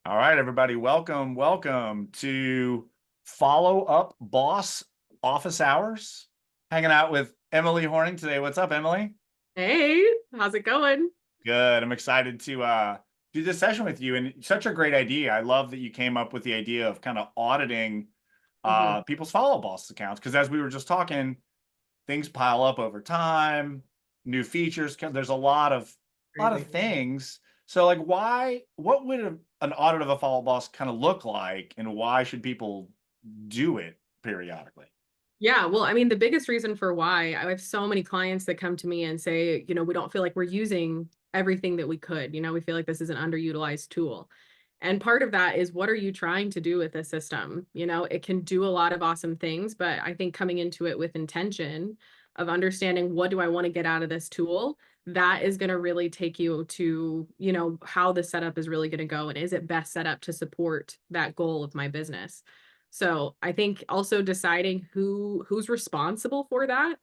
All right, everybody, welcome to Follow Up Boss Office Hours. Hanging out with Emily Horning today. What's up, Emily? Hey, how's it going? Good. I'm excited to do this session with you. And such a great idea. I love that you came up with the idea of kind of auditing hmm people's Follow Boss accounts. Because as we were just talking, things pile up over time, new features. There's a lot of Crazy. things. So like what would an audit of a Follow Boss kind of look like, and why should people do it periodically? Yeah, well, I mean, the biggest reason for why I have so many clients that come to me and say, we don't feel like we're using everything that we could. We feel like this is an underutilized tool. And part of that is what are you trying to do with the system? It can do a lot of awesome things, but I think coming into it with intention of understanding what do I want to get out of this tool, that is going to really take you to, how the setup is really going to go and is it best set up to support that goal of my business. So I think also deciding who's responsible for that.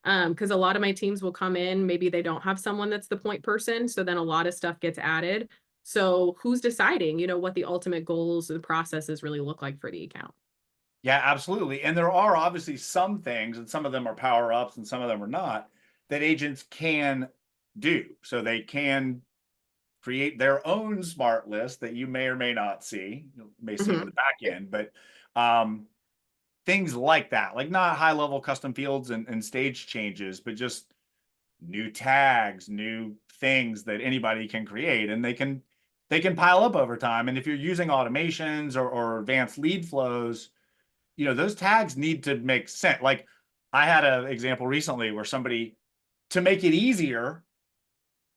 Because a lot of my teams will come in, maybe they don't have someone that's the point person. So then a lot of stuff gets added. So who's deciding, what the ultimate goals and processes really look like for the account? Yeah, absolutely. And there are obviously some things, and some of them are power ups and some of them are not, that agents can do. So they can create their own smart list that you may or may not see. You may see them in hmm the back end, but um, things like that, like not high level custom fields and stage changes, but just new tags, new things that anybody can create, and they can pile up over time. And if you're using automations or advanced lead flows, those tags need to make sense. Like I had an example recently where somebody, to make it easier,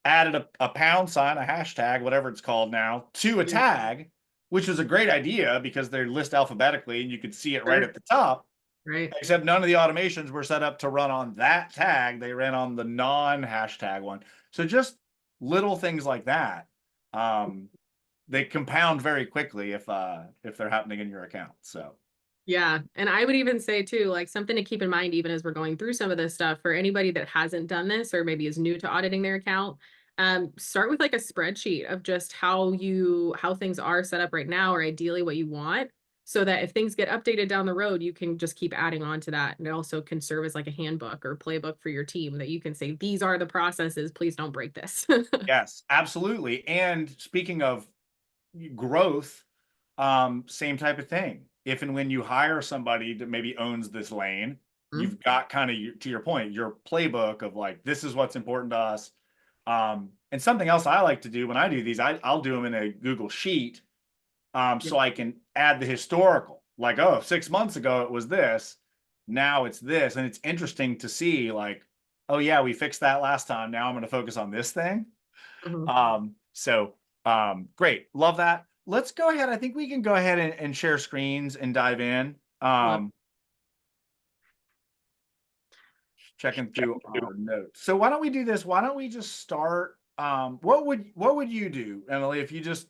added a pound sign, a hashtag, whatever it's called now, to a Yeah, tag, which was a great idea because they're list alphabetically and you could see it right sure. at the top. Right. Except none of the automations were set up to run on that tag. They ran on the non-hashtag one. So just little things like that. Um, they compound very quickly if they're happening in your account. So Yeah. And I would even say too, like something to keep in mind, even as we're going through some of this stuff for anybody that hasn't done this or maybe is new to auditing their account, start with like a spreadsheet of just how things are set up right now, or ideally what you want, so that if things get updated down the road, you can just keep adding on to that. And it also can serve as like a handbook or playbook for your team that you can say, these are the processes, please don't break this. yes, absolutely. And speaking of growth, same type of thing. If and when you hire somebody that maybe owns this lane, Mhm. you've got kind of, to your point, your playbook of like, this is what's important to us. And something else I like to do when I do these, I'll do them in a Google Sheet, Yeah. so I can add the historical. Like, oh, 6 months ago it was this, now it's this, and it's interesting to see like, oh yeah, we fixed that last time. Now I'm going to focus on this thing. Mhm. Great. Love that. Let's go ahead. I think we can go ahead and share screens and dive in. Love. Checking through our notes. So why don't we do this? Why don't we just start? What would you do, Emily, if you just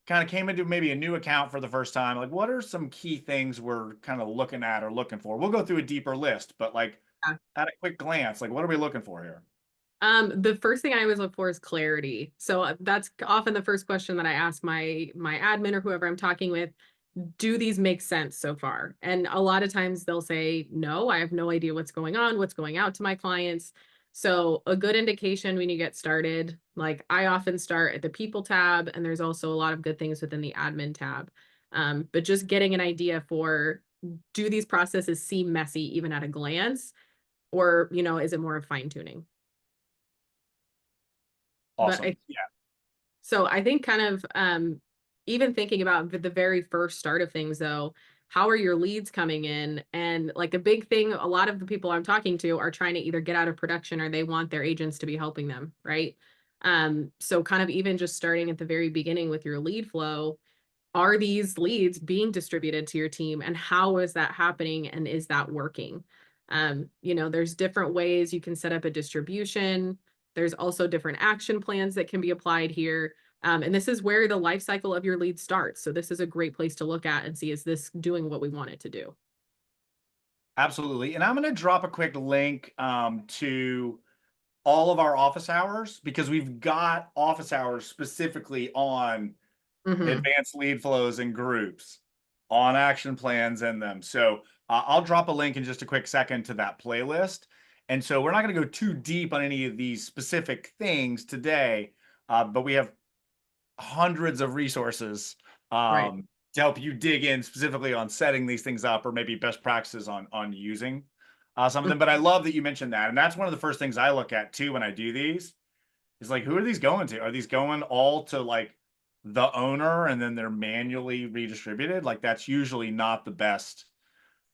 kind of came into maybe a new account for the first time? Like, what are some key things we're kind of looking at or looking for? We'll go through a deeper list, but like at a quick glance, like what are we looking for here? The first thing I always look for is clarity. So that's often the first question that I ask my admin or whoever I'm talking with. Do these make sense so far? And a lot of times they'll say, no, I have no idea what's going on, what's going out to my clients. So a good indication when you get started, like I often start at the people tab, and there's also a lot of good things within the admin tab. But just getting an idea for, do these processes seem messy even at a glance? Or, is it more of fine tuning? But Awesome. Yeah. I think kind of even thinking about the very first start of things though, how are your leads coming in? And like a big thing, a lot of the people I'm talking to are trying to either get out of production or they want their agents to be helping them, right? So kind of even just starting at the very beginning with your lead flow, are these leads being distributed to your team and how is that happening and is that working? There's different ways you can set up a distribution. There's also different action plans that can be applied here. And this is where the life cycle of your lead starts. So this is a great place to look at and see, is this doing what we want it to do? Absolutely. And I'm going to drop a quick link to all of our office hours, because we've got office hours specifically on Hmm. advanced lead flows and groups, on action plans in them. So I'll drop a link in just a quick second to that playlist. And so we're not going to go too deep on any of these specific things today, but we have hundreds of resources Right. to help you dig in specifically on setting these things up, or maybe best practices on using some of them. But I love that you mentioned that. And that's one of the first things I look at too when I do these is like, who are these going to? Are these going all to like the owner and then they're manually redistributed? Like that's usually not the best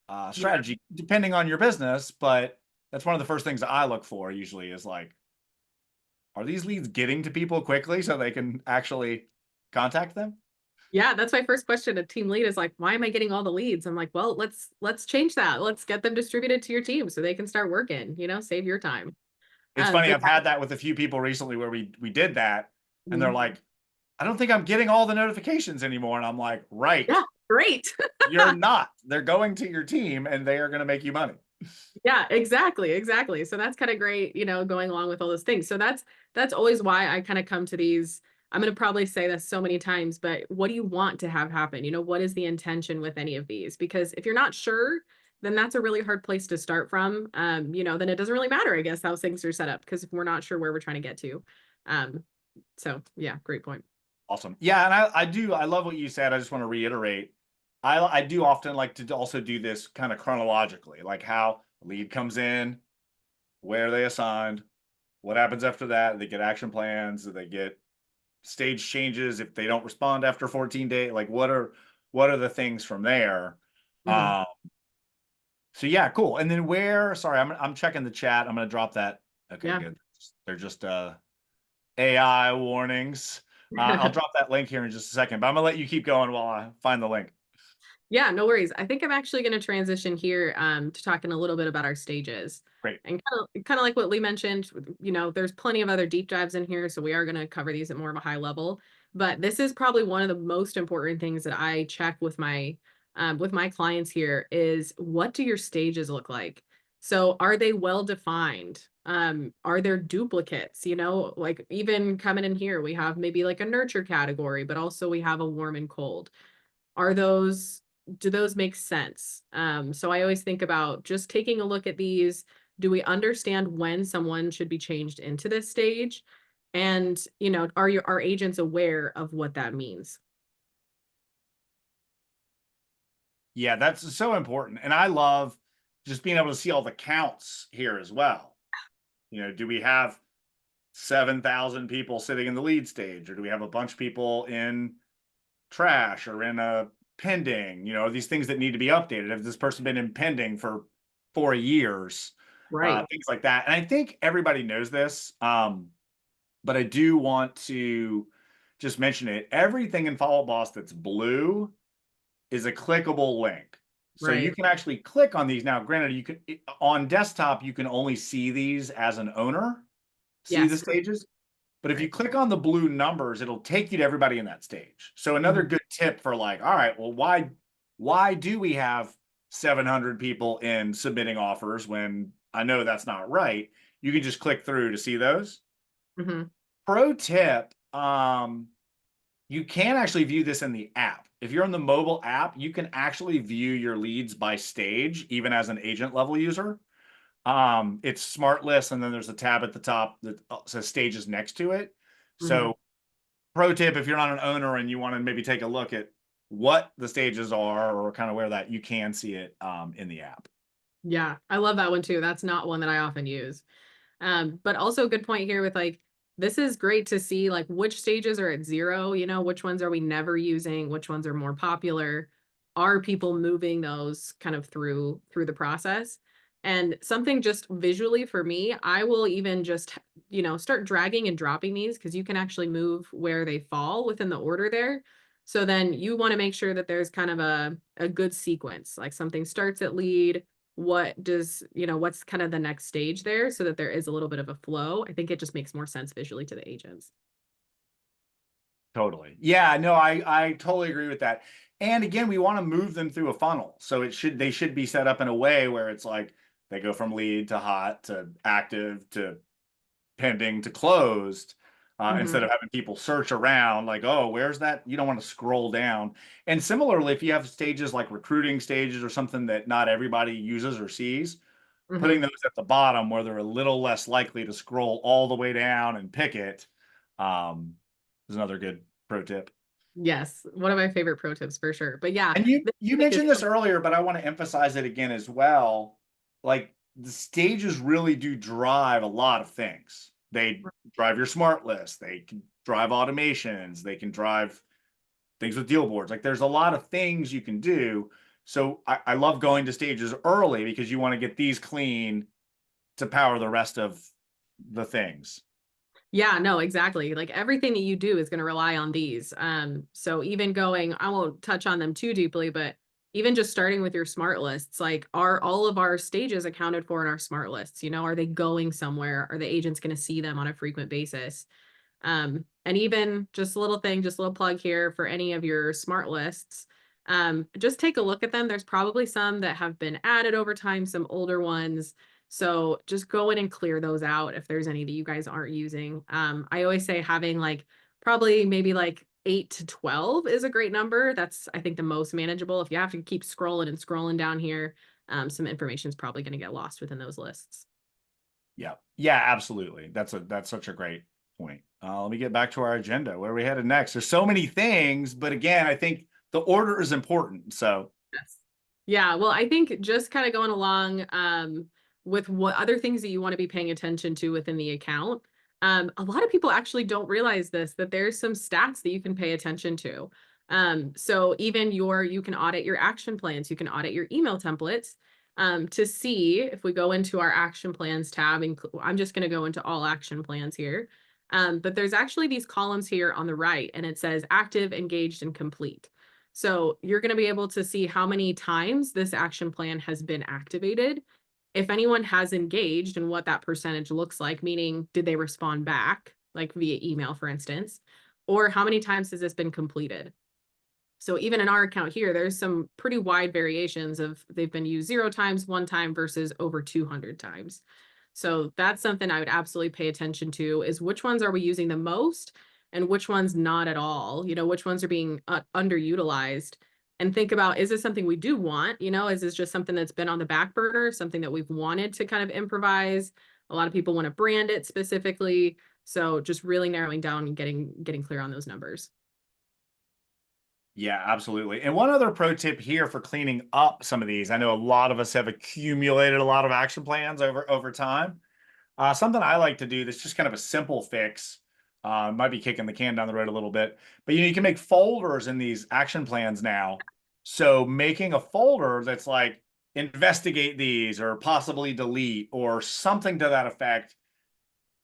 Yeah. strategy, depending on your business. But that's one of the first things that I look for usually is like, are these leads getting to people quickly so they can actually contact them? Yeah, that's my first question. A team lead is like, why am I getting all the leads? I'm like, well, let's change that. Let's get them distributed to your team so they can start working, save your time. It's funny, But I've had that with a few people recently where we did that, and they're Mhm. like, I don't think I'm getting all the notifications anymore. And I'm like, right, Yeah, great. you're not. They're going to your team and they are going to make you money. Yeah, exactly, exactly. So that's kind of great, going along with all those things. So that's always why I kind of come to these. I'm going to probably say this so many times, but what do you want to have happen? What is the intention with any of these? Because if you're not sure, then that's a really hard place to start from. Then it doesn't really matter, I guess, how things are set up because if we're not sure where we're trying to get to. Um, so yeah, great point. Awesome. Yeah, and I love what you said. I just want to reiterate. I do often like to also do this kind of chronologically, like how a lead comes in, where they assigned, what happens after that, they get action plans, they get stage changes if they don't respond after 14 days, like what are the things from there? Mhm. Um, so yeah, cool. And then sorry, I'm checking the chat. I'm gonna drop that. Okay, Yeah. good. They're just AI warnings. I'll drop that link here in just a second, but I'm gonna let you keep going while I find the link. Yeah, no worries. I think I'm actually going to transition here to talking a little bit about our stages. Great. And kind of like what Lee mentioned, there's plenty of other deep dives in here, so we are going to cover these at more of a high level. But this is probably one of the most important things that I check with my clients here is what do your stages look like? So are they well defined? Are there duplicates? Like even coming in here, we have maybe like a nurture category, but also we have a warm and cold. Are those Do those make sense? So I always think about just taking a look at these. Do we understand when someone should be changed into this stage? And, are agents aware of what that means? Yeah, that's so important. And I love just being able to see all the counts here as well. Do we have 7,000 people sitting in the lead stage, or do we have a bunch of people in trash or in a pending, these things that need to be updated? Have this person been in pending for 4 years? Right. Things like that. And I think everybody knows this. But I do want to just mention it. Everything in Follow Up Boss that's blue is a clickable link. So you Right. can actually click on these. Now, granted, you can on desktop, you can only see these as an owner, see the Yes. stages. But if you Right. click on the blue numbers, it'll take you to everybody in that stage. So another Mhm. good tip for like, all right, well, why do we have 700 people in submitting offers when I know that's not right? You can just click through to see those. Mhm. Pro tip, you can actually view this in the app. If you're on the mobile app, you can actually view your leads by stage, even as an agent level user. It's smart list, and then there's a tab at the top that says stages next to it. Mhm. So pro tip, if you're not an owner and you want to maybe take a look at what the stages are or kind of where that, you can see it in the app. Yeah, I love that one too. That's not one that I often use. But also a good point here with like, this is great to see like which stages are at zero, which ones are we never using, which ones are more popular. Are people moving those kind of through the process? And something just visually for me, I will even just, start dragging and dropping these because you can actually move where they fall within the order there. So then you want to make sure that there's kind of a good sequence, like something starts at lead, what's kind of the next stage there so that there is a little bit of a flow. I think it just makes more sense visually to the agents. Totally. Yeah, no, I totally agree with that. And again, we want to move them through a funnel. So they should be set up in a way where it's like they go from lead to hot to active to pending to closed. instead of having people search around like, oh, where's that? You don't want to scroll down. And similarly, if you have stages like recruiting stages or something that not everybody uses or sees, putting those at the bottom where they're a little less likely to scroll all the way down and pick it, is another good pro tip. Yes, one of my favorite pro tips for sure. But yeah, And you like mentioned this earlier, but I want to emphasize it again as well. Like the stages really do drive a lot of things. They drive your smart list. They can drive automations. They can drive things with deal boards. Like there's a lot of things you can do. So I love going to stages early because you want to get these clean to power the rest of the things. Yeah, no, exactly. Like everything that you do is going to rely on these. So even going, I won't touch on them too deeply, but even just starting with your smart lists, like are all of our stages accounted for in our smart lists? You know, are they going somewhere? Are the agents going to see them on a frequent basis? And even just a little thing, just a little plug here for any of your smart lists. Just take a look at them. There's probably some that have been added over time, some older ones. So just go in and clear those out if there's any that you guys aren't using. I always say having like probably maybe like 8 to 12 is a great number. That's, I think, the most manageable. If you have to keep scrolling and scrolling down here, some information is probably going to get lost within those lists. Yeah. Yeah, absolutely. That's such a great point. Let me get back to our agenda. Where are we headed next? There's so many things, but again, I think the order is important. So Yes. Yeah, well, I think just kind of going along with what other things that you want to be paying attention to within the account. A lot of people actually don't realize this, that there's some stats that you can pay attention to. So even you can audit your action plans, you can audit your email templates to see if we go into our action plans tab, and I'm just going to go into all action plans here. But there's actually these columns here on the right, and it says active, engaged, and complete. So you're going to be able to see how many times this action plan has been activated, if anyone has engaged and what that percentage looks like, meaning did they respond back, like via email, for instance, or how many times has this been completed? So even in our account here, there's some pretty wide variations of they've been used 0 times, 1 time versus over 200 times. So that's something I would absolutely pay attention to, is which ones are we using the most and which ones not at all, you know, which ones are being underutilized, and think about, is this something we do want? You know, is this just something that's been on the back burner, something that we've wanted to kind of improvise? A lot of people want to brand it specifically. So just really narrowing down and getting clear on those numbers. yeah, absolutely. And one other pro tip here for cleaning up some of these. I know a lot of us have accumulated a lot of action plans over time. Something I like to do that's just kind of a simple fix. Might be kicking the can down the road a little bit, but you can make folders in these action plans now. So making a folder that's like investigate these or possibly delete or something to that effect,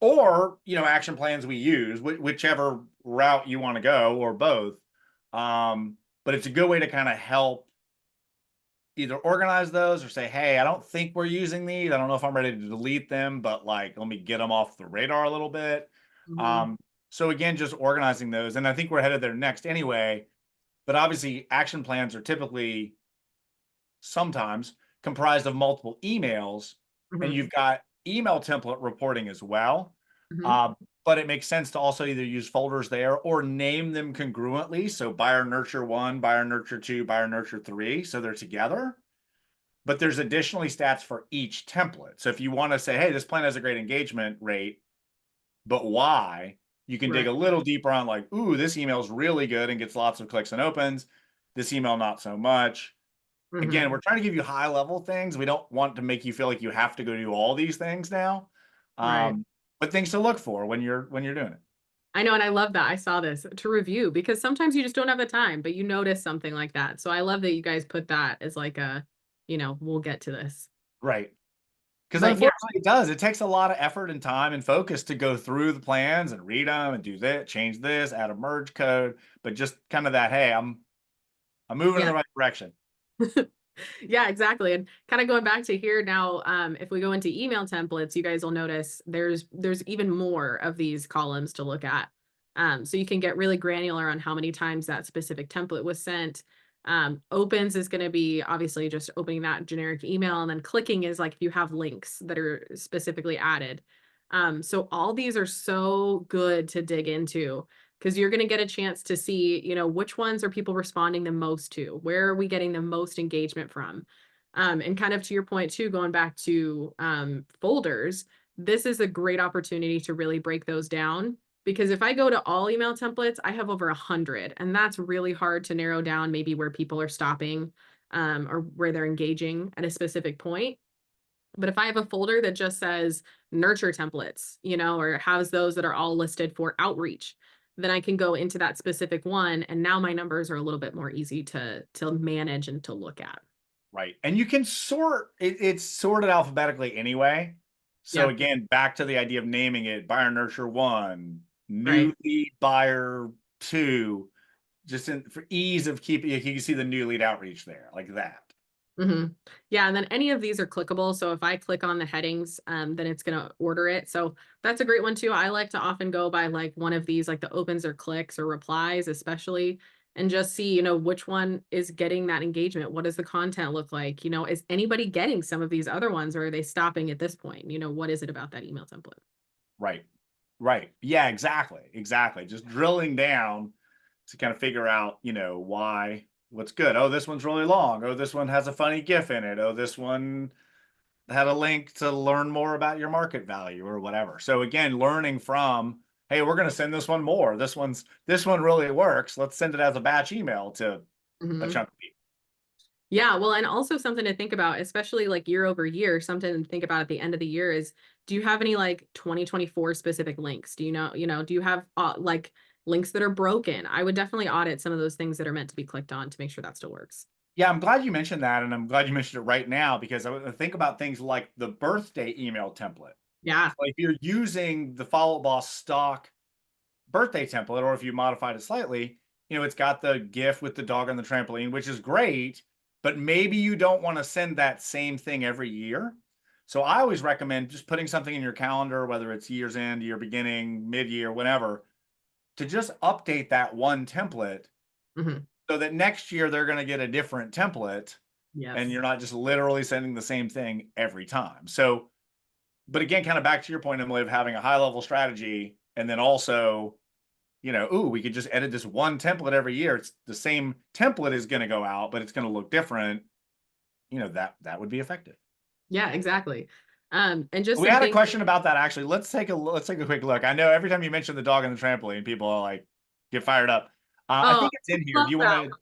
or action plans we use, whichever route you want to go, or both. But it's a good way to kind of help either organize those or say, hey, I don't think we're using these. I don't know if I'm ready to delete them, but like, let me get them off the radar a little bit. Mhm. So again, just organizing those. And I think we're headed there next anyway. But obviously, action plans are typically sometimes comprised of multiple emails, and Mhm. you've got email template reporting as well. Mhm. Uh, but it makes sense to also either use folders there or name them congruently. So buyer nurture 1, buyer nurture 2, buyer nurture 3. So they're together. But there's additionally stats for each template. So if you want to say, hey, this plan has a great engagement rate, but why? You can dig Right. a little deeper on like, ooh, this email is really good and gets lots of clicks and opens. This email, not so much. Mhm. Again, we're trying to give you high level things. We don't want to make you feel like you have to go do all these things now. Right. But things to look for when you're doing it. I know, and I love that. I saw this to review, because sometimes you just don't have the time, but you notice something like that. So I love that you guys put that as like a, we'll get to this. Right. Because But yeah, unfortunately, it does. It takes a lot of effort and time and focus to go through the plans and read them and do that, change this, add a merge code. But just kind of that, hey, I'm moving in yeah. the right direction. Yeah, exactly. And kind of going back to here now, if we go into email templates, you guys will notice there's even more of these columns to look at. So you can get really granular on how many times that specific template was sent. Opens is going to be obviously just opening that generic email, and then clicking is like if you have links that are specifically added. So all these are so good to dig into because you're going to get a chance to see, which ones are people responding the most to? Where are we getting the most engagement from? And kind of to your point too, going back to folders, this is a great opportunity to really break those down. Because if I go to all email templates, I have over 100, and that's really hard to narrow down maybe where people are stopping or where they're engaging at a specific point. But if I have a folder that just says nurture templates, or has those that are all listed for outreach, then I can go into that specific one. And now my numbers are a little bit more easy to manage and to look at. Right. And you can sort it, it's sorted alphabetically anyway. So Yeah. again, back to the idea of naming it buyer nurture 1, new Right. lead buyer 2, just for ease of keeping, you can see the new lead outreach there like that. hmm Yeah, and then any of these are clickable. So if I click on the headings, then it's going to order it. So that's a great one too. I like to often go by like one of these, like the opens or clicks or replies, especially, and just see, which one is getting that engagement. What does the content look like? Is anybody getting some of these other ones, or are they stopping at this point? What is it about that email template? Right. Right. Yeah, exactly. Exactly. Just drilling down to kind of figure out, why, what's good. Oh, this one's really long. Oh, this one has a funny GIF in it. Oh, this one had a link to learn more about your market value or whatever. So again, learning from, hey, we're going to send this one more. This one really works. Let's send it as a batch email to a Mhm. chunk of people. Yeah, well, and also something to think about, especially like year over year, something to think about at the end of the year is, do you have any like 2024 specific links? Do you have like links that are broken? I would definitely audit some of those things that are meant to be clicked on to make sure that still works. Yeah, I'm glad you mentioned that. And I'm glad you mentioned it right now because I would think about things like the birthday email template. Yeah. Like if you're using the Follow Up Boss stock birthday template, or if you modified it slightly, it's got the GIF with the dog on the trampoline, which is great, but maybe you don't want to send that same thing every year. So I always recommend just putting something in your calendar, whether it's year's end, year beginning, mid-year, whenever, to just update that one template hmm so that next year they're going to get a different template and Yes. you're not just literally sending the same thing every time. So, but again, kind of back to your point, Emily, of having a high level strategy and then also ooh, we could just edit this one template every year. It's the same template is going to go out, but it's going to look different. That would be effective. Yeah, exactly. And just We some had a things. question about that actually. Let's take a quick look. I know every time you mention the dog and the trampoline, people are like get fired up. I Oh, think it's in I here. love Do you want that. to?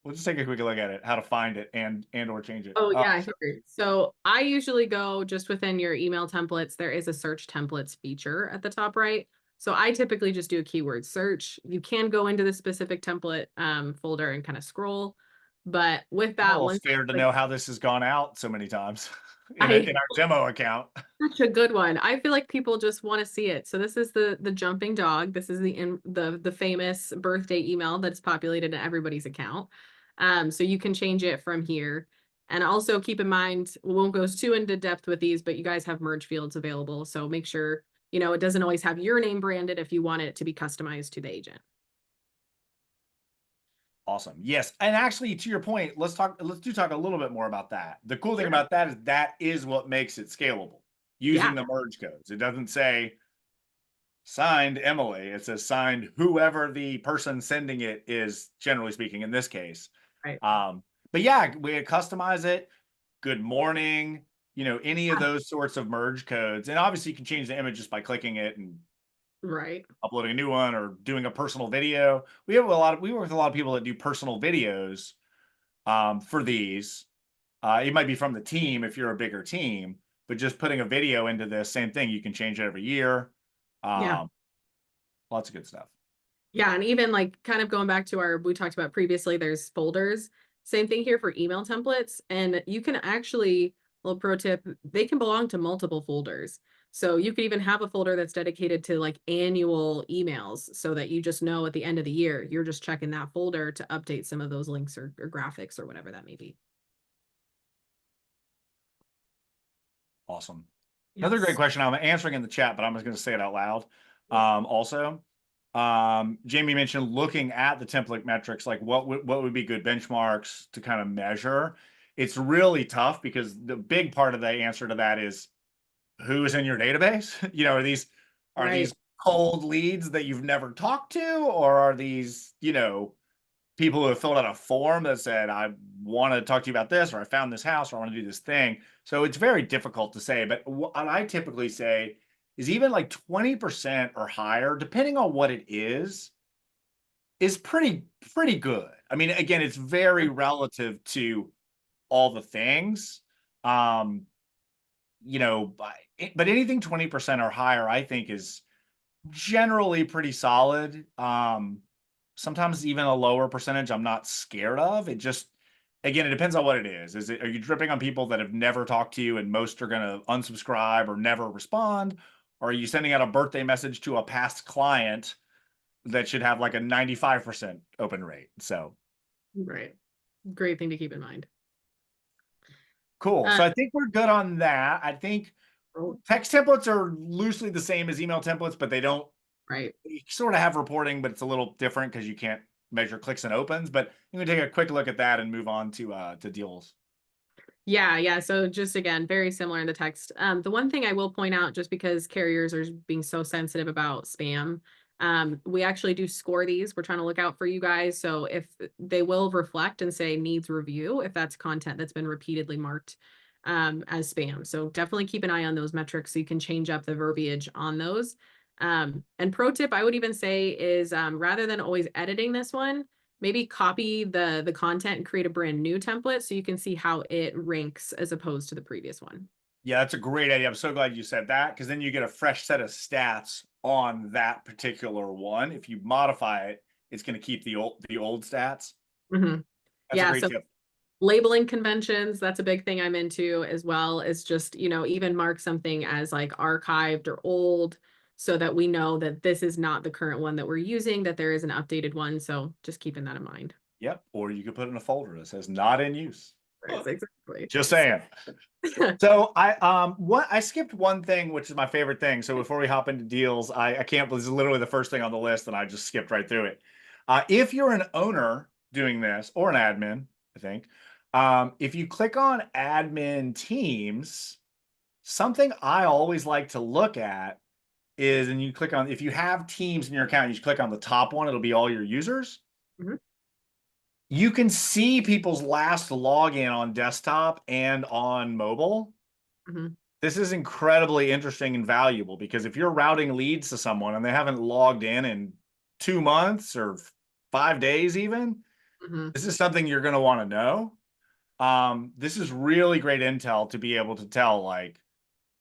We'll just take a quick look at it, how to find it and or change it. Oh, yeah, Sure. here. So I usually go just within your email templates. There is a search templates feature at the top right. So I typically just do a keyword search. You can go into the specific template folder and kind of scroll. But with I'm a that, little once scared to like know how this has gone out so many times I in our demo account. such a good one. I feel like people just want to see it. So this is the jumping dog. This is the famous birthday email that's populated in everybody's account. So you can change it from here. And also keep in mind, we won't go too into depth with these, but you guys have merge fields available. So make sure, it doesn't always have your name branded if you want it to be customized to the agent. Awesome. Yes. And actually, to your point, let's talk a little bit more about that. The cool thing Sure. about that is what makes it scalable Yeah. using the merge codes. It doesn't say signed Emily. It says signed whoever the person sending it is, generally speaking, in this case. Right. But yeah, we customize it. Good morning, any of Yeah. those sorts of merge codes. And obviously you can change the image just by clicking it and Right. uploading a new one or doing a personal video. We work with a lot of people that do personal videos for these. It might be from the team if you're a bigger team, but just putting a video into this, same thing. You can change it every year. Yeah. Um, Lots of good stuff. Yeah, and even like kind of going back to we talked about previously, there's folders. Same thing here for email templates. And you can actually, little pro tip, they can belong to multiple folders. So you could even have a folder that's dedicated to like annual emails so that you just know at the end of the year, you're just checking that folder to update some of those links or graphics or whatever that may be. Awesome. Another great Yes. question I'm answering in the chat, but I'm just going to say it out loud. Also, Jamie mentioned looking at the template metrics, like what would be good benchmarks to kind of measure. It's really tough because the big part of the answer to that is who's in your database? Are Right. these cold leads that you've never talked to, or are these, people who have filled out a form that said, I want to talk to you about this, or I found this house, or I want to do this thing. So it's very difficult to say. But what I typically say is even like 20% or higher, depending on what it is pretty good. I mean, again, it's very relative to all the things. Um, but anything 20% or higher, I think is generally pretty solid. Sometimes even a lower percentage I'm not scared of. It just, again, it depends on what it is. Are you dripping on people that have never talked to you and most are going to unsubscribe or never respond? Or are you sending out a birthday message to a past client that should have like a 95% open rate? So Right. Great thing to keep in mind. cool. Uh, So I think we're good on that. I think text templates are loosely the same as email templates, but right. you sort of have reporting, but it's a little different because you can't measure clicks and opens. But you can take a quick look at that and move on to deals. Yeah, yeah. So just again, very similar in the text. The one thing I will point out, just because carriers are being so sensitive about spam, we actually do score these. We're trying to look out for you guys. So if they will reflect and say needs review, if that's content that's been repeatedly marked as spam. So definitely keep an eye on those metrics so you can change up the verbiage on those. And pro tip, I would even say is rather than always editing this one, maybe copy the content and create a brand new template so you can see how it ranks as opposed to the previous one. Yeah, that's a great idea. I'm so glad you said that because then you get a fresh set of stats on that particular one. If you modify it, it's going to keep the old stats. Mhm. That's a Yeah, great so tip. labeling conventions, that's a big thing I'm into as well, is just, even mark something as like archived or old so that we know that this is not the current one that we're using, that there is an updated one. So just keeping that in mind. Yep. Or you could put in a folder that says not in use. Right, exactly. Just saying. So I skipped one thing, which is my favorite thing. So before we hop into deals, I can't believe this is literally the first thing on the list, and I just skipped right through it. If you're an owner doing this or an admin, I think, if you click on admin teams, something I always like to look at is, and you click on, if you have teams in your account, you just click on the top one, it'll be all your users. Mhm, You can see people's last login on desktop and on mobile. mhm, This is incredibly interesting and valuable because if you're routing leads to someone and they haven't logged in 2 months or 5 days even, mhm. this is something you're going to want to know. This is really great intel to be able to tell, like,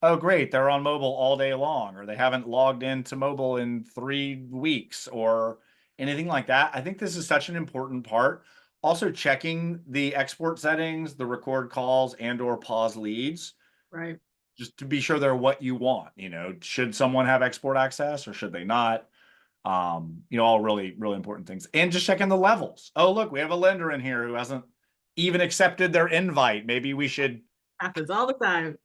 oh, great, they're on mobile all day long, or they haven't logged into mobile in 3 weeks, or anything like that. I think this is such an important part. Also, checking the export settings, the record calls, and/or pause leads, Right. just to be sure they're what you want. Should someone have export access or should they not? All really, really important things. And just checking the levels. Oh, look, we have a lender in here who hasn't even accepted their invite. Maybe we should. Happens all the time.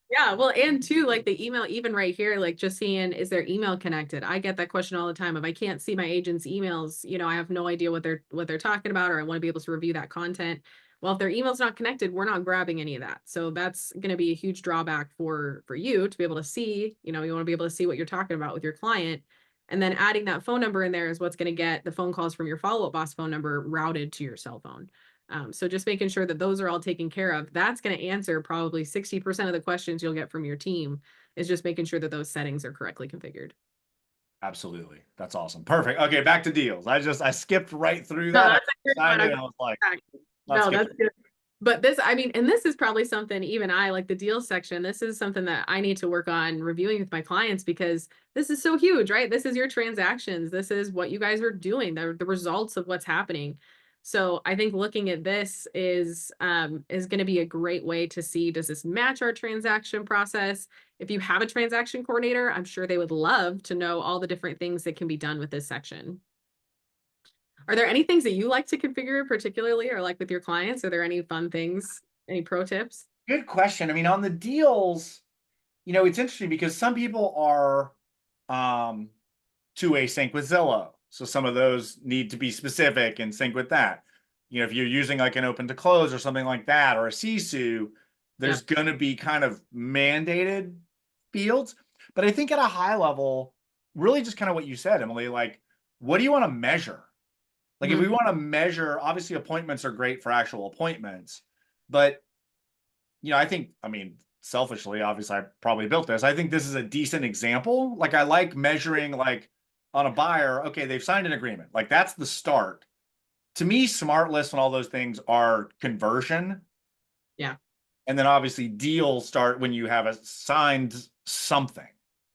Yeah, well, and too, like the email, even right here, like just seeing is their email connected? I get that question all the time. If I can't see my agent's emails, I have no idea what they're talking about, or I want to be able to review that content. Well, if their email's not connected, we're not grabbing any of that. So that's going to be a huge drawback for you to be able to see, you want to be able to see what you're talking about with your client. And then adding that phone number in there is what's going to get the phone calls from your follow-up boss phone number routed to your cell phone. So just making sure that those are all taken care of, that's going to answer probably 60% of the questions you'll get from your team, is just making sure that those settings are correctly configured. Absolutely. That's awesome. Perfect. Okay, back to deals. I skipped right through No, that. that's a good I one. knew, I was like, not No, that's skipping. good. But this, I mean, and this is probably something even I like the deals section. This is something that I need to work on reviewing with my clients because this is so huge, right? This is your transactions. This is what you guys are doing, the results of what's happening. So I think looking at this is going to be a great way to see, does this match our transaction process? If you have a transaction coordinator, I'm sure they would love to know all the different things that can be done with this section. Are there any things that you like to configure particularly, or like with your clients? Are there any fun things, any pro tips? Good question. I mean, on the deals, it's interesting because some people are um two-way sync with Zillow. So some of those need to be specific and sync with that. If you're using like an open to close or something like that, or a CSU, There's Yep. going to be kind of mandated fields, but I think at a high level, really just kind of what you said, Emily, like, what do you want to measure? Like, if Mhm. we want to measure, obviously appointments are great for actual appointments, but I think, I mean, selfishly, obviously, I probably built this. I think this is a decent example. Like, I like measuring, like, on a buyer, okay, they've signed an agreement. Like, that's the start. To me, smart lists and all those things are conversion. Yeah. And then obviously deals start when you have a signed something.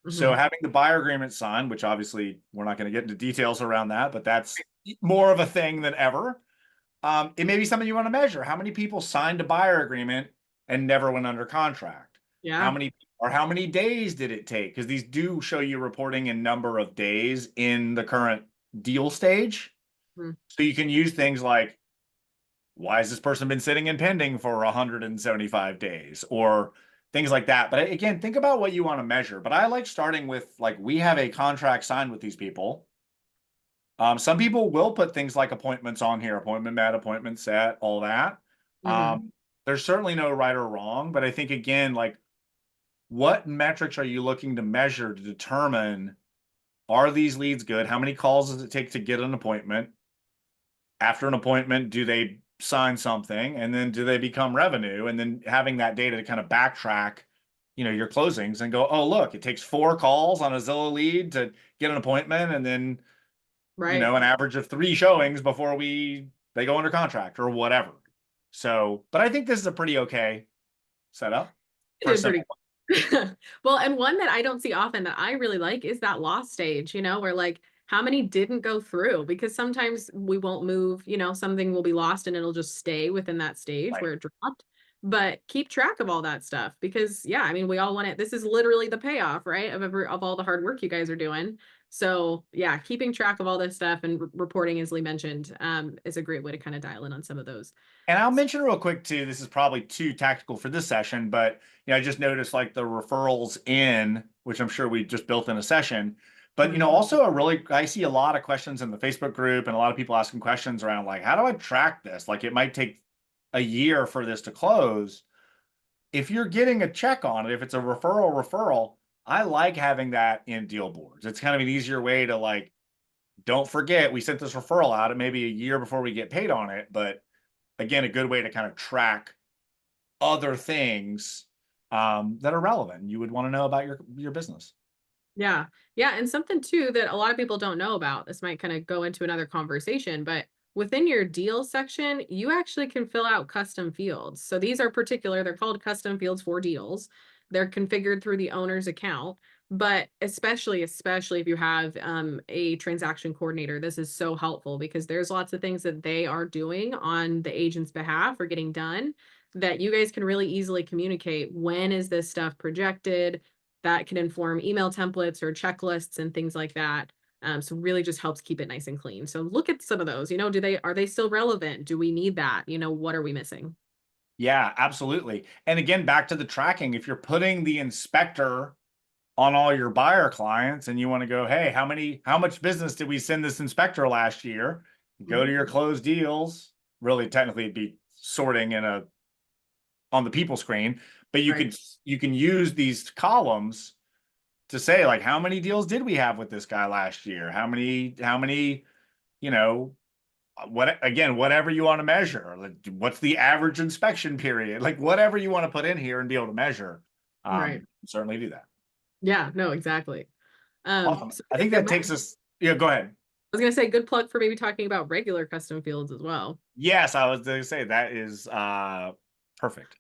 So Mhm. having the buyer agreement signed, which obviously we're not going to get into details around that, but that's more of a thing than ever. It may be something you want to measure. How many people signed a buyer agreement and never went under contract? Yeah. How many days did it take? Because these do show you reporting in number of days in the current deal stage. Mhm. So you can use things like, why has this person been sitting and pending for 175 days, or things like that. But again, think about what you want to measure. But I like starting with, like, we have a contract signed with these people. Some people will put things like appointments on here, appointment met, appointment set, all that. Mhm. There's certainly no right or wrong, but I think, again, like, what metrics are you looking to measure to determine, are these leads good? How many calls does it take to get an appointment? After an appointment, do they sign something, and then do they become revenue? And then having that data to kind of backtrack, your closings and go, oh, look, it takes 4 calls on a Zillow lead to get an appointment, and then, Right. an average of 3 showings before they go under contract or whatever. So, but I think this is a pretty okay setup It for a did pretty simple. well, and one that I don't see often that I really like is that loss stage, where like how many didn't go through? Because sometimes we won't move, something will be lost and it'll just stay within that stage Right. where it dropped. But keep track of all that stuff because yeah, I mean, we all want it. This is literally the payoff, right? Of all the hard work you guys are doing. So yeah, keeping track of all this stuff and reporting, as Lee mentioned, is a great way to kind of dial in on some of those. And I'll mention real quick too, this is probably too tactical for this session, but I just noticed, like, the referrals in, which I'm sure we just built in a session. But Mhm. also I see a lot of questions in the Facebook group and a lot of people asking questions around, like, how do I track this? Like, it might take a year for this to close. If you're getting a check on it, if it's a referral, I like having that in deal boards. It's kind of an easier way to, like, don't forget we sent this referral out. It may be a year before we get paid on it, but again, a good way to kind of track other things that are relevant you would want to know about your business. Yeah. Yeah. And something too that a lot of people don't know about, this might kind of go into another conversation, but within your deal section, you actually can fill out custom fields. So these are particular, they're called custom fields for deals. They're configured through the owner's account. But especially if you have a transaction coordinator, this is so helpful because there's lots of things that they are doing on the agent's behalf or getting done that you guys can really easily communicate. When is this stuff projected? That can inform email templates or checklists and things like that. So really just helps keep it nice and clean. So look at some of those, are they still relevant? Do we need that? What are we missing? Yeah, absolutely. And again, back to the tracking, if you're putting the inspector on all your buyer clients and you want to go, hey, how much business did we send this inspector last year? Go to Mhm. your closed deals. Really, technically, it'd be sorting on the people screen, but Right. you can use these columns to say, like, how many deals did we have with this guy last year? How many, you know, whatever you want to measure. Like, what's the average inspection period? Like, whatever you want to put in here and be able to measure, Right. certainly do that. Yeah, no, exactly. Awesome. So I think it that might, takes us. Yeah, go ahead. I was gonna say good plug for maybe talking about regular custom fields as well. Yes, I was going to say that is perfect.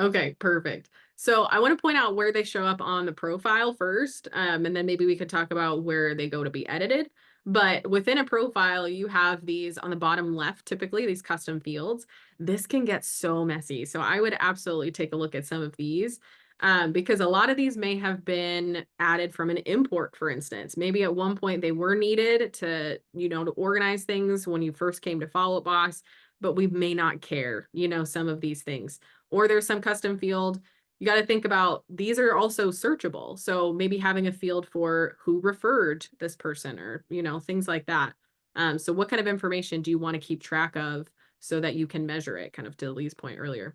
Okay, perfect. So I want to point out where they show up on the profile first, and then maybe we could talk about where they go to be edited. But within a profile, you have these on the bottom left, typically these custom fields. This can get so messy. So I would absolutely take a look at some of these because a lot of these may have been added from an import, for instance. Maybe at one point they were needed to, to organize things when you first came to Follow Up Boss, but we may not care, some of these things. Or there's some custom field. You got to think about these are also searchable. So maybe having a field for who referred this person or, things like that. So what kind of information do you want to keep track of so that you can measure it, kind of to Lee's point earlier?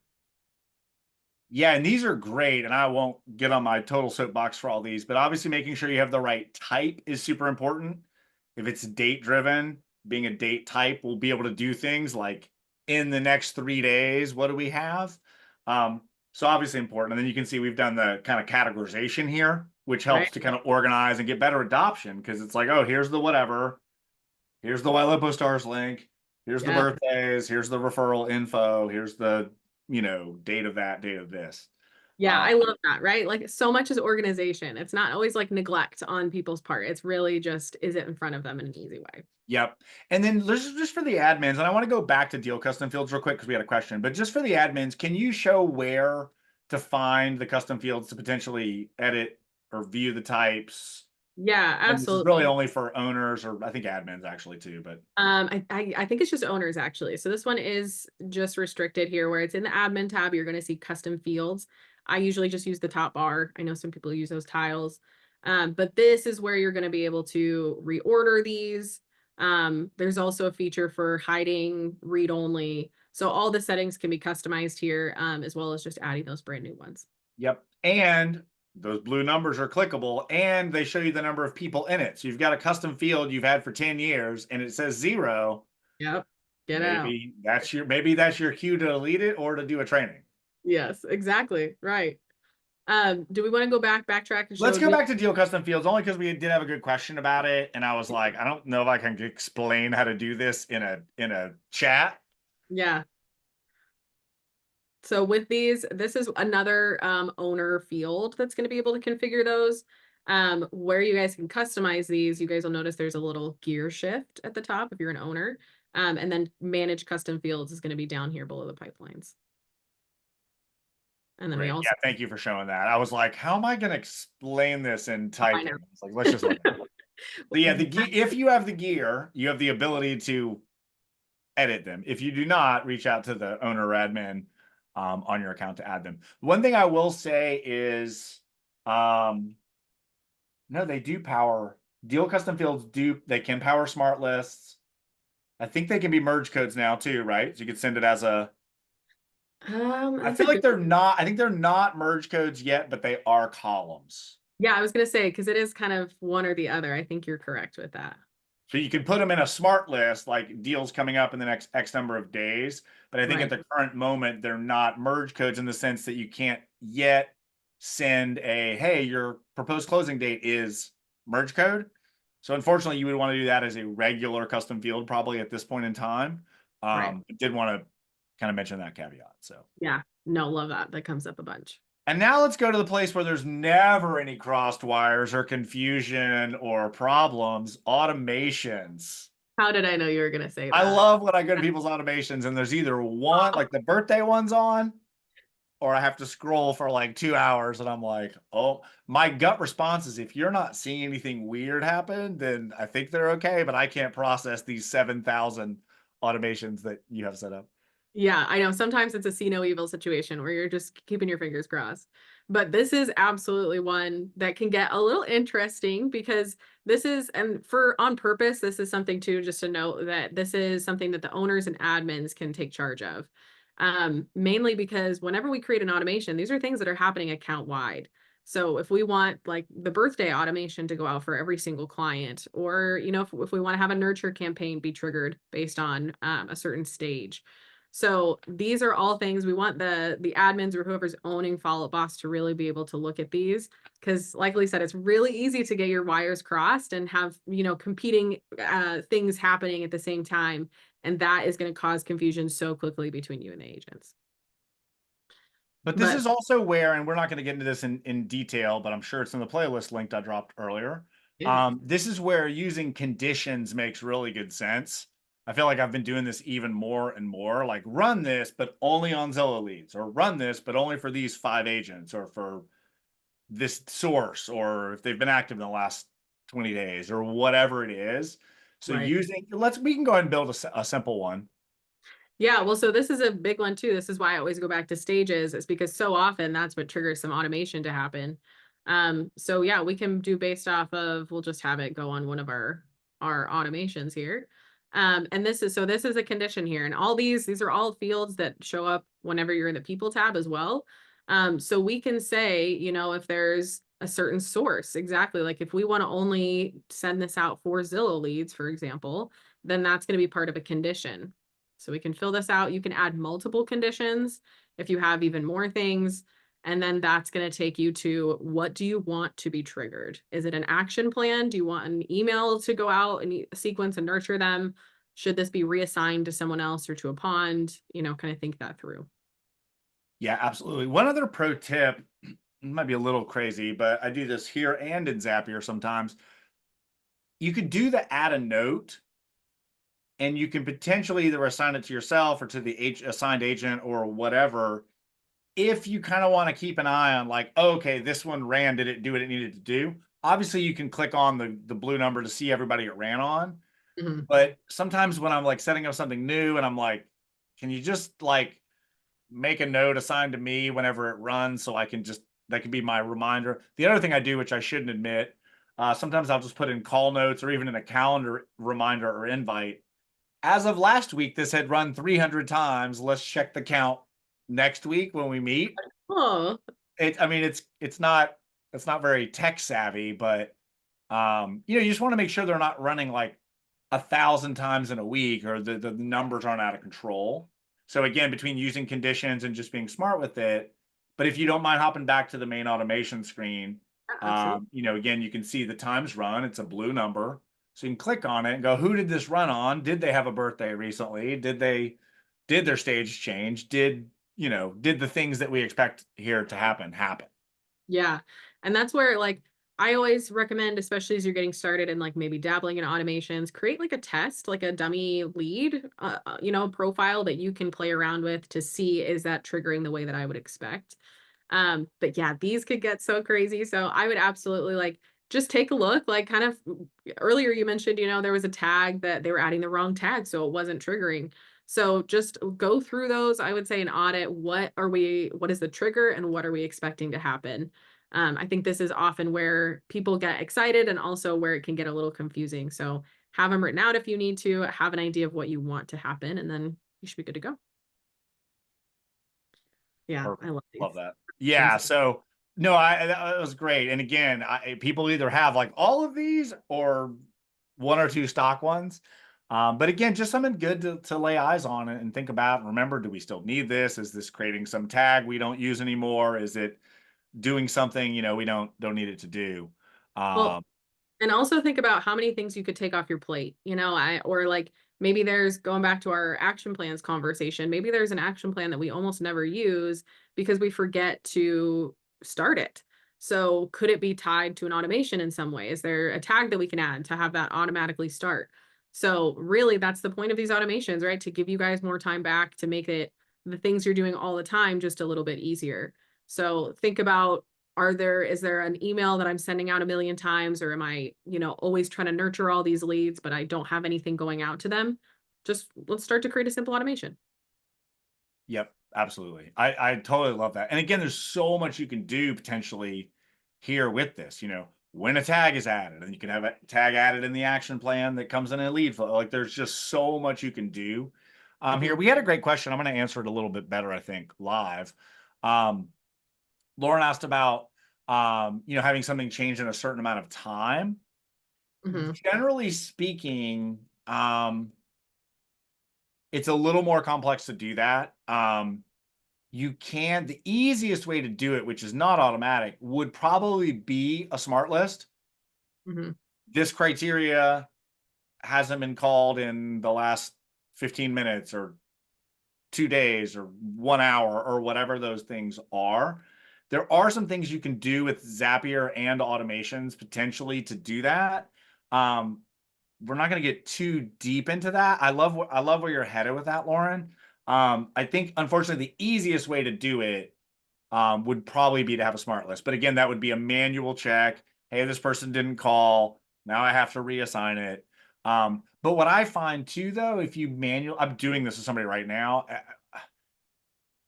Yeah, and these are great, and I won't get on my total soapbox for all these, but obviously making sure you have the right type is super important. If it's date driven, being a date type, we'll be able to do things like in the next 3 days, what do we have? So obviously important. And then you can see we've done the kind of categorization here, which Right. helps to kind of organize and get better adoption because it's like, oh, here's the whatever, here's the White Lipo Stars link, here's the Yeah. birthdays, here's the referral info, here's the, date of that, date of this. Yeah, Uh, I love that, right? Like so much is organization. It's not always like neglect on people's part. It's really just, is it in front of them in an easy way? Yep. And then this is just for the admins, and I want to go back to deal custom fields real quick because we had a question, but just for the admins, can you show where to find the custom fields to potentially edit or view the types? Yeah, And this is really absolutely. only for owners or I think admins actually too, but I think it's just owners actually. So this one is just restricted here where it's in the admin tab. You're going to see custom fields. I usually just use the top bar. I know some people use those tiles. But this is where you're going to be able to reorder these. There's also a feature for hiding read only. So all the settings can be customized here, as well as just adding those brand new ones. yep. And those blue numbers are clickable and they show you the number of people in it. So you've got a custom field you've had for 10 years and it says 0. Yep. Get out. Maybe that's your cue to delete it or to do a training. Yes, exactly. Right. Do we want to go backtrack and Let's show go new? back to deal custom fields only because we did have a good question about it, and I was like, I don't know if I can explain how to do this in a chat. Yeah. So with these, this is another owner field that's going to be able to configure those. Where you guys can customize these, you guys will notice there's a little gear shift at the top if you're an owner. And then manage custom fields is going to be down here below the pipelines. And then we Great. Yeah, also, thank you for showing that. I was like, how am I going to explain this in oh, I typing? know. It's like, let's just look at it. So yeah, if you have the gear, you have the ability to edit them. If you do not, reach out to the owner or admin on your account to add them. One thing I will say is, no, they do power deal custom fields. They can power smart lists. I think they can be merge codes now too, right? So you could send it as a. I That's a feel like good, they're not. I think they're not merge codes yet, but they are columns. yeah, I was going to say, because it is kind of one or the other. I think you're correct with that. So you can put them in a smart list, like deals coming up in the next X number of days. But I think at Right. the current moment, they're not merge codes in the sense that you can't yet send hey, your proposed closing date is merge code. So unfortunately, you would want to do that as a regular custom field probably at this point in time. Right. Did want to kind of mention that caveat. So. Yeah. No, love that. That comes up a bunch. And now let's go to the place where there's never any crossed wires or confusion or problems, automations. How did I know you were going to say I that? love when I go to people's automations and there's either one, like the birthday one's on, or I have to scroll for like 2 hours and I'm like, oh, my gut response is if you're not seeing anything weird happen, then I think they're okay, but I can't process these 7,000 automations that you have set up. Yeah, I know. Sometimes it's a see no evil situation where you're just keeping your fingers crossed. But this is absolutely one that can get a little interesting because this is, and for on purpose, this is something too, just to note that this is something that the owners and admins can take charge of. Mainly because whenever we create an automation, these are things that are happening account wide. So if we want like the birthday automation to go out for every single client, or if we want to have a nurture campaign be triggered based on a certain stage. So these are all things we want the admins or whoever's owning Follow Up Boss to really be able to look at these because like Lee said, it's really easy to get your wires crossed and have, competing things happening at the same time. And that is going to cause confusion so quickly between you and the agents. But this But is also where, and we're not going to get into this in detail, but I'm sure it's in the playlist linked I dropped earlier. yeah, This is where using conditions makes really good sense. I feel like I've been doing this even more and more, like run this, but only on Zillow leads, or run this, but only for these 5 agents, or for this source, or if they've been active in the last 20 days, or whatever it is. So right. we can go ahead and build a simple one. Yeah, well, so this is a big one too. This is why I always go back to stages. It's because so often that's what triggers some automation to happen. So yeah, we can do based off of, we'll just have it go on one of our automations here. And this is a condition here. And all these are all fields that show up whenever you're in the people tab as well. So we can say, you know, if there's a certain source, exactly, like if we want to only send this out for Zillow leads, for example, then that's going to be part of a condition. So we can fill this out. You can add multiple conditions if you have even more things. And then that's going to take you to, what do you want to be triggered? Is it an action plan? Do you want an email to go out and sequence and nurture them? Should this be reassigned to someone else or to a pond? You know, kind of think that through. Yeah, absolutely. One other pro tip, it might be a little crazy, but I do this here and in Zapier sometimes. You could do the add a note, and you can potentially either assign it to yourself or to the assigned agent or whatever. If you kind of want to keep an eye on like, oh, okay, this one ran, did it do what it needed to do? Obviously, you can click on the blue number to see everybody it ran on. Mhm. But sometimes when I'm like setting up something new and I'm like, can you just like make a note assigned to me whenever it runs so I can just, that can be my reminder. The other thing I do, which I shouldn't admit, sometimes I'll just put in call notes or even in a calendar reminder or invite. As of last week, this had run 300 times. Let's check the count next week when we meet. Oh, I mean, it's not very tech savvy, but you just want to make sure they're not running like 1,000 times in a week, or the numbers aren't out of control. So again, between using conditions and just being smart with it, but if you don't mind hopping back to the main automation screen, absolutely. again, you can see the times run. It's a blue number. So you can click on it and go, who did this run on? Did they have a birthday recently? Did their stage change? Did the things that we expect here to happen? Yeah. And that's where, like, I always recommend, especially as you're getting started and like maybe dabbling in automations, create like a test, like a dummy lead, profile that you can play around with to see, is that triggering the way that I would expect. But yeah, these could get so crazy. So I would absolutely like just take a look, like kind of earlier you mentioned, there was a tag that they were adding the wrong tag, so it wasn't triggering. So just go through those. I would say an audit. What is the trigger and what are we expecting to happen? I think this is often where people get excited and also where it can get a little confusing. So have them written out if you need to, have an idea of what you want to happen, and then you should be good to go. Yeah, I Perfect. love Love these. that. Yeah. So no, that was great. And again, people either have like all of these or one or two stock ones. But again, just something good to lay eyes on and think about. Remember, do we still need this? Is this creating some tag we don't use anymore? Is it doing something we don't need it to do? Well, Um, and also think about how many things you could take off your plate, or like maybe there's, going back to our action plans conversation, maybe there's an action plan that we almost never use because we forget to start it. So could it be tied to an automation in some way? Is there a tag that we can add to have that automatically start? So really that's the point of these automations, right? To give you guys more time back, to make it, the things you're doing all the time, just a little bit easier. So think about, is there an email that I'm sending out a million times, or am I, always trying to nurture all these leads, but I don't have anything going out to them? Just let's start to create a simple automation. Yep, absolutely. I totally love that. And again, there's so much you can do potentially here with this. When a tag is added, and you can have a tag added in the action plan that comes in a lead flow. Like there's just so much you can do. Here Mhm, we had a great question. I'm going to answer it a little bit better, I think, live. Um, Lauren asked about having something change in a certain amount of time. mhm, Generally speaking, it's a little more complex to do that. The easiest way to do it, which is not automatic, would probably be a smart list. mhm. This criteria hasn't been called in the last 15 minutes or 2 days or 1 hour or whatever those things are. There are some things you can do with Zapier and automations potentially to do that. Um, we're not going to get too deep into that. I love where you're headed with that, Lauren. I think unfortunately the easiest way to do it would probably be to have a smart list. But again, that would be a manual check. Hey, this person didn't call. Now I have to reassign it. But what I find too, though, if you I'm doing this with somebody right now.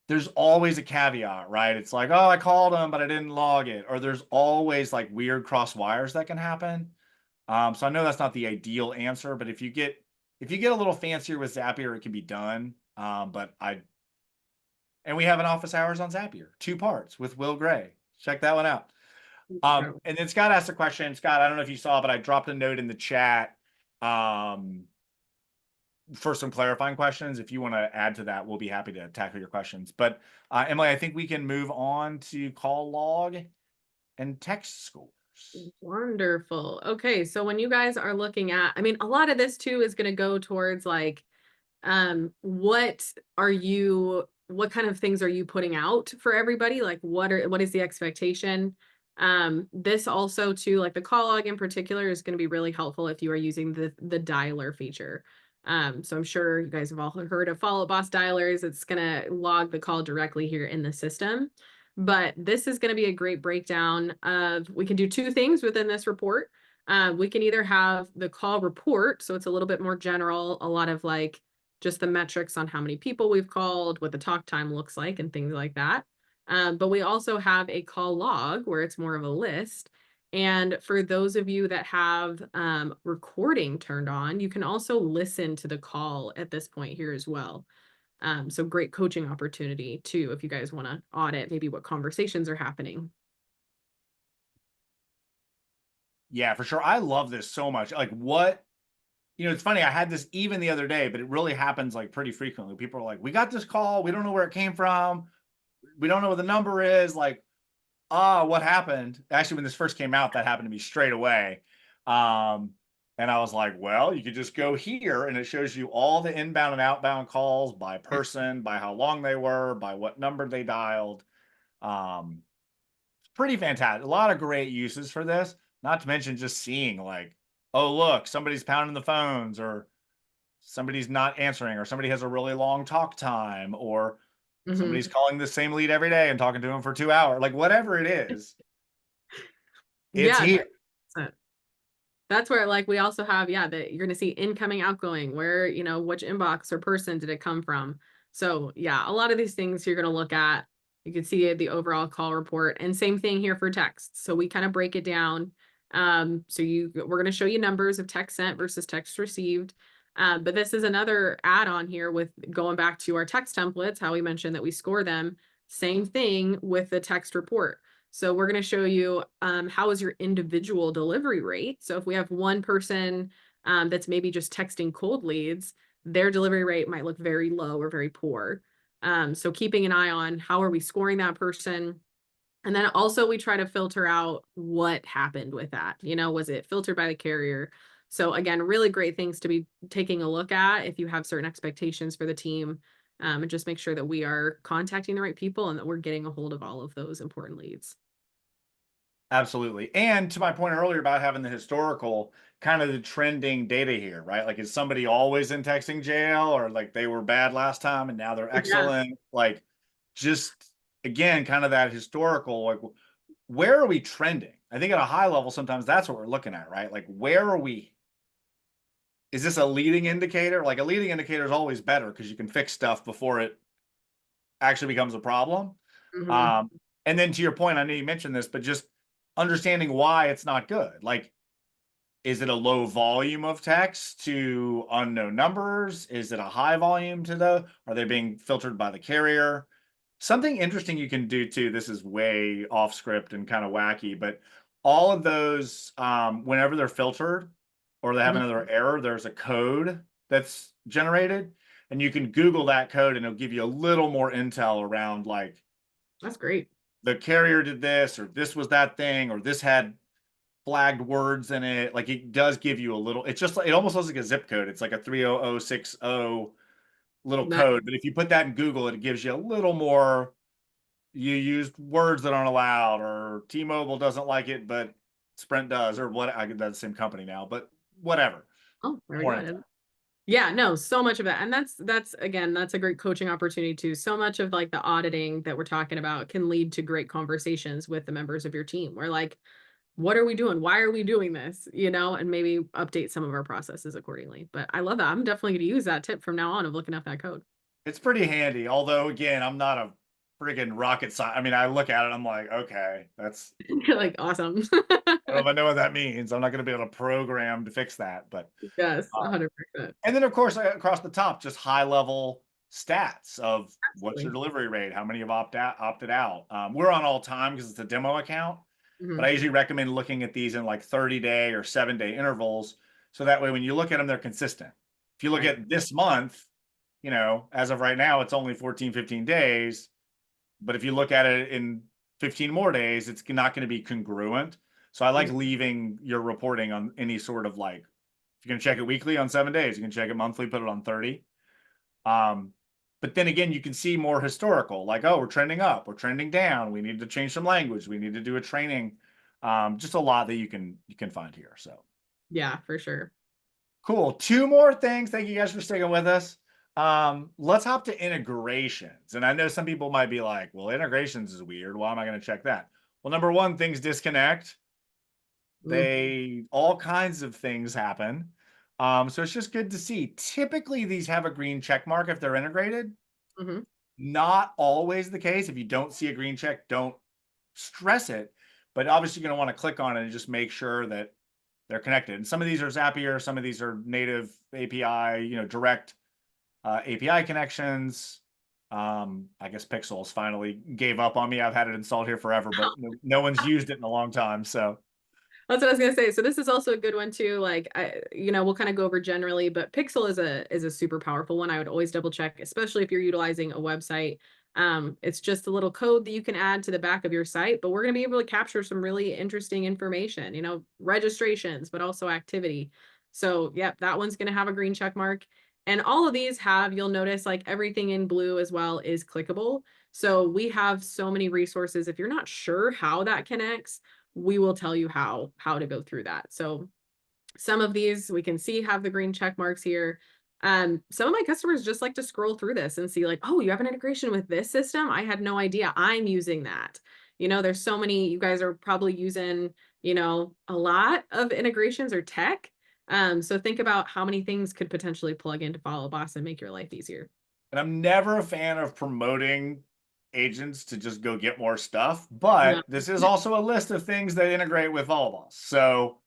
There's always a caveat, right? It's like, oh, I called them, but I didn't log it. Or there's always like weird cross wires that can happen. So I know that's not the ideal answer, but if you get a little fancier with Zapier, it can be done. But And we have an office hours on Zapier, 2 parts with Will Gray. Check that one out. Incredible. And then Scott asked a question. Scott, I don't know if you saw, but I dropped a note in the chat for some clarifying questions. If you want to add to that, we'll be happy to tackle your questions. But Emily, I think we can move on to call log and text scores. Wonderful. Okay, so when you guys are looking at, I mean, a lot of this too is going to go towards like, what kind of things are you putting out for everybody? Like what is the expectation? This also too, like the call log in particular is going to be really helpful if you are using the dialer feature. So I'm sure you guys have all heard of Follow Boss dialers. It's going to log the call directly here in the system. But this is going to be a great breakdown of, we can do two things within this report. We can either have the call report, so it's a little bit more general, a lot of like just the metrics on how many people we've called, what the talk time looks like, and things like that. But we also have a call log where it's more of a list. And for those of you that have recording turned on, you can also listen to the call at this point here as well. So great coaching opportunity too, if you guys want to audit maybe what conversations are happening. Yeah, for sure. I love this so much. Like it's funny. I had this even the other day, but it really happens like pretty frequently. People are like, we got this call. We don't know where it came from. We don't know what the number is. Like, what happened? Actually, when this first came out, that happened to me straight away. And I was like, well, you could just go here and it shows you all the inbound and outbound calls by person, by how long they were, by what number they dialed. Pretty fantastic. A lot of great uses for this, not to mention just seeing like, oh, look, somebody's pounding the phones or somebody's not answering or somebody has a really long talk time or somebody's calling the same lead every day and talking to them for 2 hours, like whatever it is, it's Yeah, here. that's where like we also have, yeah, that you're going to see incoming, outgoing, where, which inbox or person did it come from. So yeah, a lot of these things you're going to look at. You can see the overall call report, and same thing here for text. So we kind of break it down. We're going to show you numbers of text sent versus text received. But this is another add-on here with going back to our text templates, how we mentioned that we score them. Same thing with the text report. So we're going to show you how is your individual delivery rate. So if we have one person that's maybe just texting cold leads, their delivery rate might look very low or very poor. So keeping an eye on how are we scoring that person. And then also we try to filter out what happened with that. Was it filtered by the carrier? So again, really great things to be taking a look at if you have certain expectations for the team. And just make sure that we are contacting the right people and that we're getting a hold of all of those important leads. Absolutely. And to my point earlier about having the historical kind of the trending data here, right? Like, is somebody always in texting jail or like they were bad last time and now they're excellent? Yeah. Like, just again, kind of that historical, like, where are we trending? I think at a high level, sometimes that's what we're looking at, right? Like, where are we? Is this a leading indicator? Like, a leading indicator is always better because you can fix stuff before it actually becomes a problem. And then to your point, I know you mentioned this, but just understanding why it's not good. Like, is it a low volume of text to unknown numbers? Is it a high volume are they being filtered by the carrier? Something interesting you can do too, this is way off script and kind of wacky, but all of those, whenever they're filtered or they have another error, there's a code that's generated and you can Google that code and it'll give you a little more intel around like, that's great. The carrier did this, or this was that thing, or this had flagged words in it. Like, it does give you a little, it's just like, it almost looks like a zip code. It's like a 30060 little code. But if you put that in Google, it gives you a little more, you used words that aren't allowed, or T-Mobile doesn't like it, but Sprint does, or what, I get that same company now, but whatever. Oh, very good. Yeah, no, so much of that. And that's again, that's a great coaching opportunity too. So much of like the auditing that we're talking about can lead to great conversations with the members of your team. We're like, what are we doing? Why are we doing this? And maybe update some of our processes accordingly. But I love that. I'm definitely going to use that tip from now on of looking up that code. It's pretty handy. Although again, I'm not a friggin' rocket science. I mean, I look at it, I'm like, okay, that's You're like, awesome. I don't know if I know what that means. I'm not going to be able to program to fix that, but yes, 100%. And then of course, across the top, just high level stats of what's your Absolutely. delivery rate, how many have opted out. We're on all time because it's a demo account, but Mhm. I usually recommend looking at these in like 30-day or 7-day intervals. So that way, when you look at them, they're consistent. If you look Right. at this month, as of right now, it's only 14, 15 days. But if you look at it in 15 more days, it's not going to be congruent. So I like Mhm. leaving your reporting on any sort of like, if you're going to check it weekly on 7 days, you can check it monthly, put it on 30. Um, but then again, you can see more historical, like, oh, we're trending up, we're trending down, we need to change some language, we need to do a training. Just a lot that you can find here. So Yeah, for sure. cool. Two more things. Thank you guys for sticking with us. Let's hop to integrations. And I know some people might be like, well, integrations is weird. Why am I going to check that? Well, number one, things disconnect. Mm, All kinds of things happen. So it's just good to see. Typically, these have a green check mark if they're integrated. mhm. Not always the case. If you don't see a green check, don't stress it. But obviously, you're going to want to click on it and just make sure that they're connected. And some of these are Zapier, some of these are native API, direct API connections. I guess Pixels finally gave up on me. I've had it installed here forever, but no one's used it in a long time. So That's what I was gonna say. So this is also a good one too. We'll kind of go over generally, but Pixel is a super powerful one. I would always double check, especially if you're utilizing a website. It's just a little code that you can add to the back of your site, but we're gonna be able to capture some really interesting information, registrations, but also activity. So yep, that one's gonna have a green check mark. And all of these have, you'll notice like everything in blue as well is clickable. So we have so many resources. If you're not sure how that connects, we will tell you how to go through that. So some of these we can see have the green check marks here. Some of my customers just like to scroll through this and see like, oh, you have an integration with this system. I had no idea I'm using that. There's so many, you guys are probably using, a lot of integrations or tech. So think about how many things could potentially plug into Follow Boss and make your life easier. and I'm never a fan of promoting agents to just go get more stuff, No. but this is also a list of things that integrate with Volleyball. So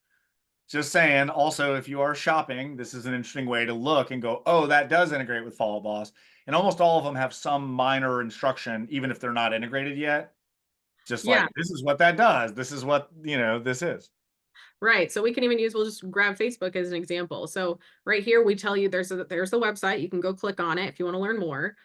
just saying, also, if you are shopping, this is an interesting way to look and go, oh, that does integrate with Follow Boss. And almost all of them have some minor instruction, even if they're not integrated yet. Just Yeah. like, this is what that does. This is what, this is. Right. So we can even use, we'll just grab Facebook as an example. So right here, we tell you there's a website. You can go click on it if you want to learn more.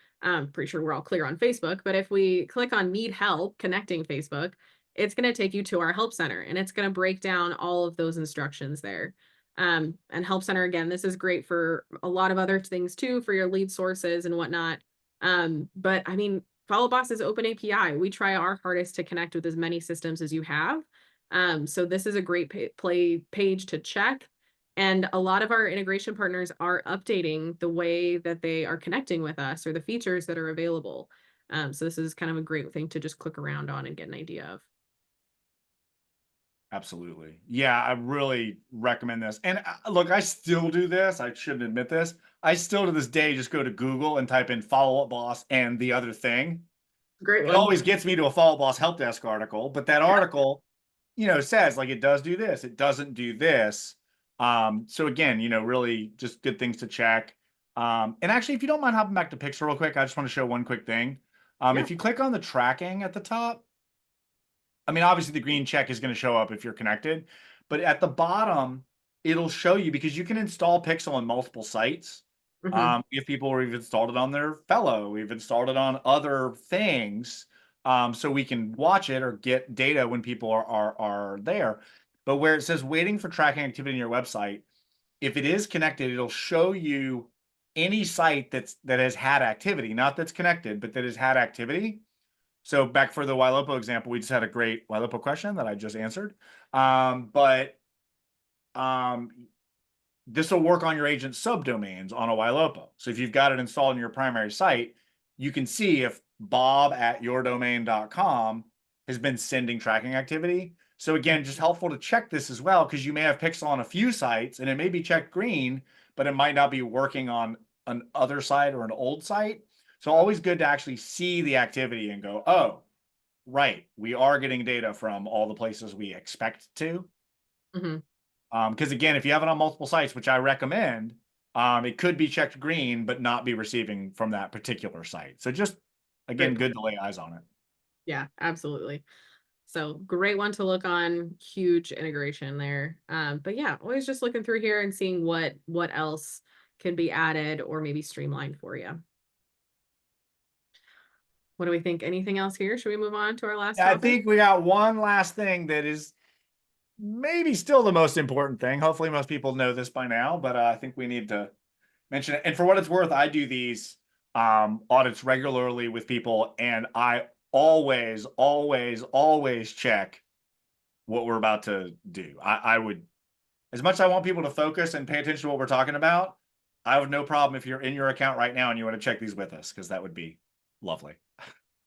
Pretty sure we're all clear on Facebook, but if we click on need help connecting Facebook, it's going to take you to our help center and it's going to break down all of those instructions there. And help center, again, this is great for a lot of other things too, for your lead sources and whatnot. But I mean, Follow Boss is open API. We try our hardest to connect with as many systems as you have. So this is a great play page to check. And a lot of our integration partners are updating the way that they are connecting with us or the features that are available. So this is kind of a great thing to just click around on and get an idea of. Absolutely. Yeah, I really recommend this. And look, I still do this. I shouldn't admit this. I still to this day just go to Google and type in follow up boss and the other thing. Great It one. always gets me to a follow boss help desk article, but that article, says like it does do this, it doesn't do this. So again, really just good things to check. And actually, if you don't mind hopping back to Pixel real quick, I just want to show one quick thing. Yeah. If you click on the tracking at the top, I mean, obviously the green check is going to show up if you're connected, but at the bottom, it'll show you because you can install Pixel on multiple sites. Hmm. If people have installed it on their Fellow, we've installed it on other things, so we can watch it or get data when people are there. But where it says waiting for tracking activity in your website, if it is connected, it'll show you any site that has had activity, not that's connected, but that has had activity. So back for the Ylopo example, we just had a great Ylopo question that I just answered. But this will work on your agent's subdomains on a Ylopo. So if you've got it installed in your primary site, you can see if bob@yourdomain.com has been sending tracking activity. So again, just helpful to check this as well, because you may have Pixel on a few sites and it may be checked green, but it might not be working on an other site or an old site. So always good to actually see the activity and go, oh, right, we are getting data from all the places we expect to. Hmm. Because again, if you have it on multiple sites, which I recommend, it could be checked green, but not be receiving from that particular site. So just, again, Great point. good to lay eyes on it. Yeah, absolutely. So great one to look on, huge integration there. But yeah, always just looking through here and seeing what else can be added or maybe streamlined for you. What do we think? Anything else here? Should we move on to our last I topic? think we got one last thing that is maybe still the most important thing. Hopefully most people know this by now, but I think we need to mention it. And for what it's worth, I do these audits regularly with people, and I always check what we're about to do. I would, as much as I want people to focus and pay attention to what we're talking about, I have no problem if you're in your account right now and you want to check these with us, because that would be lovely.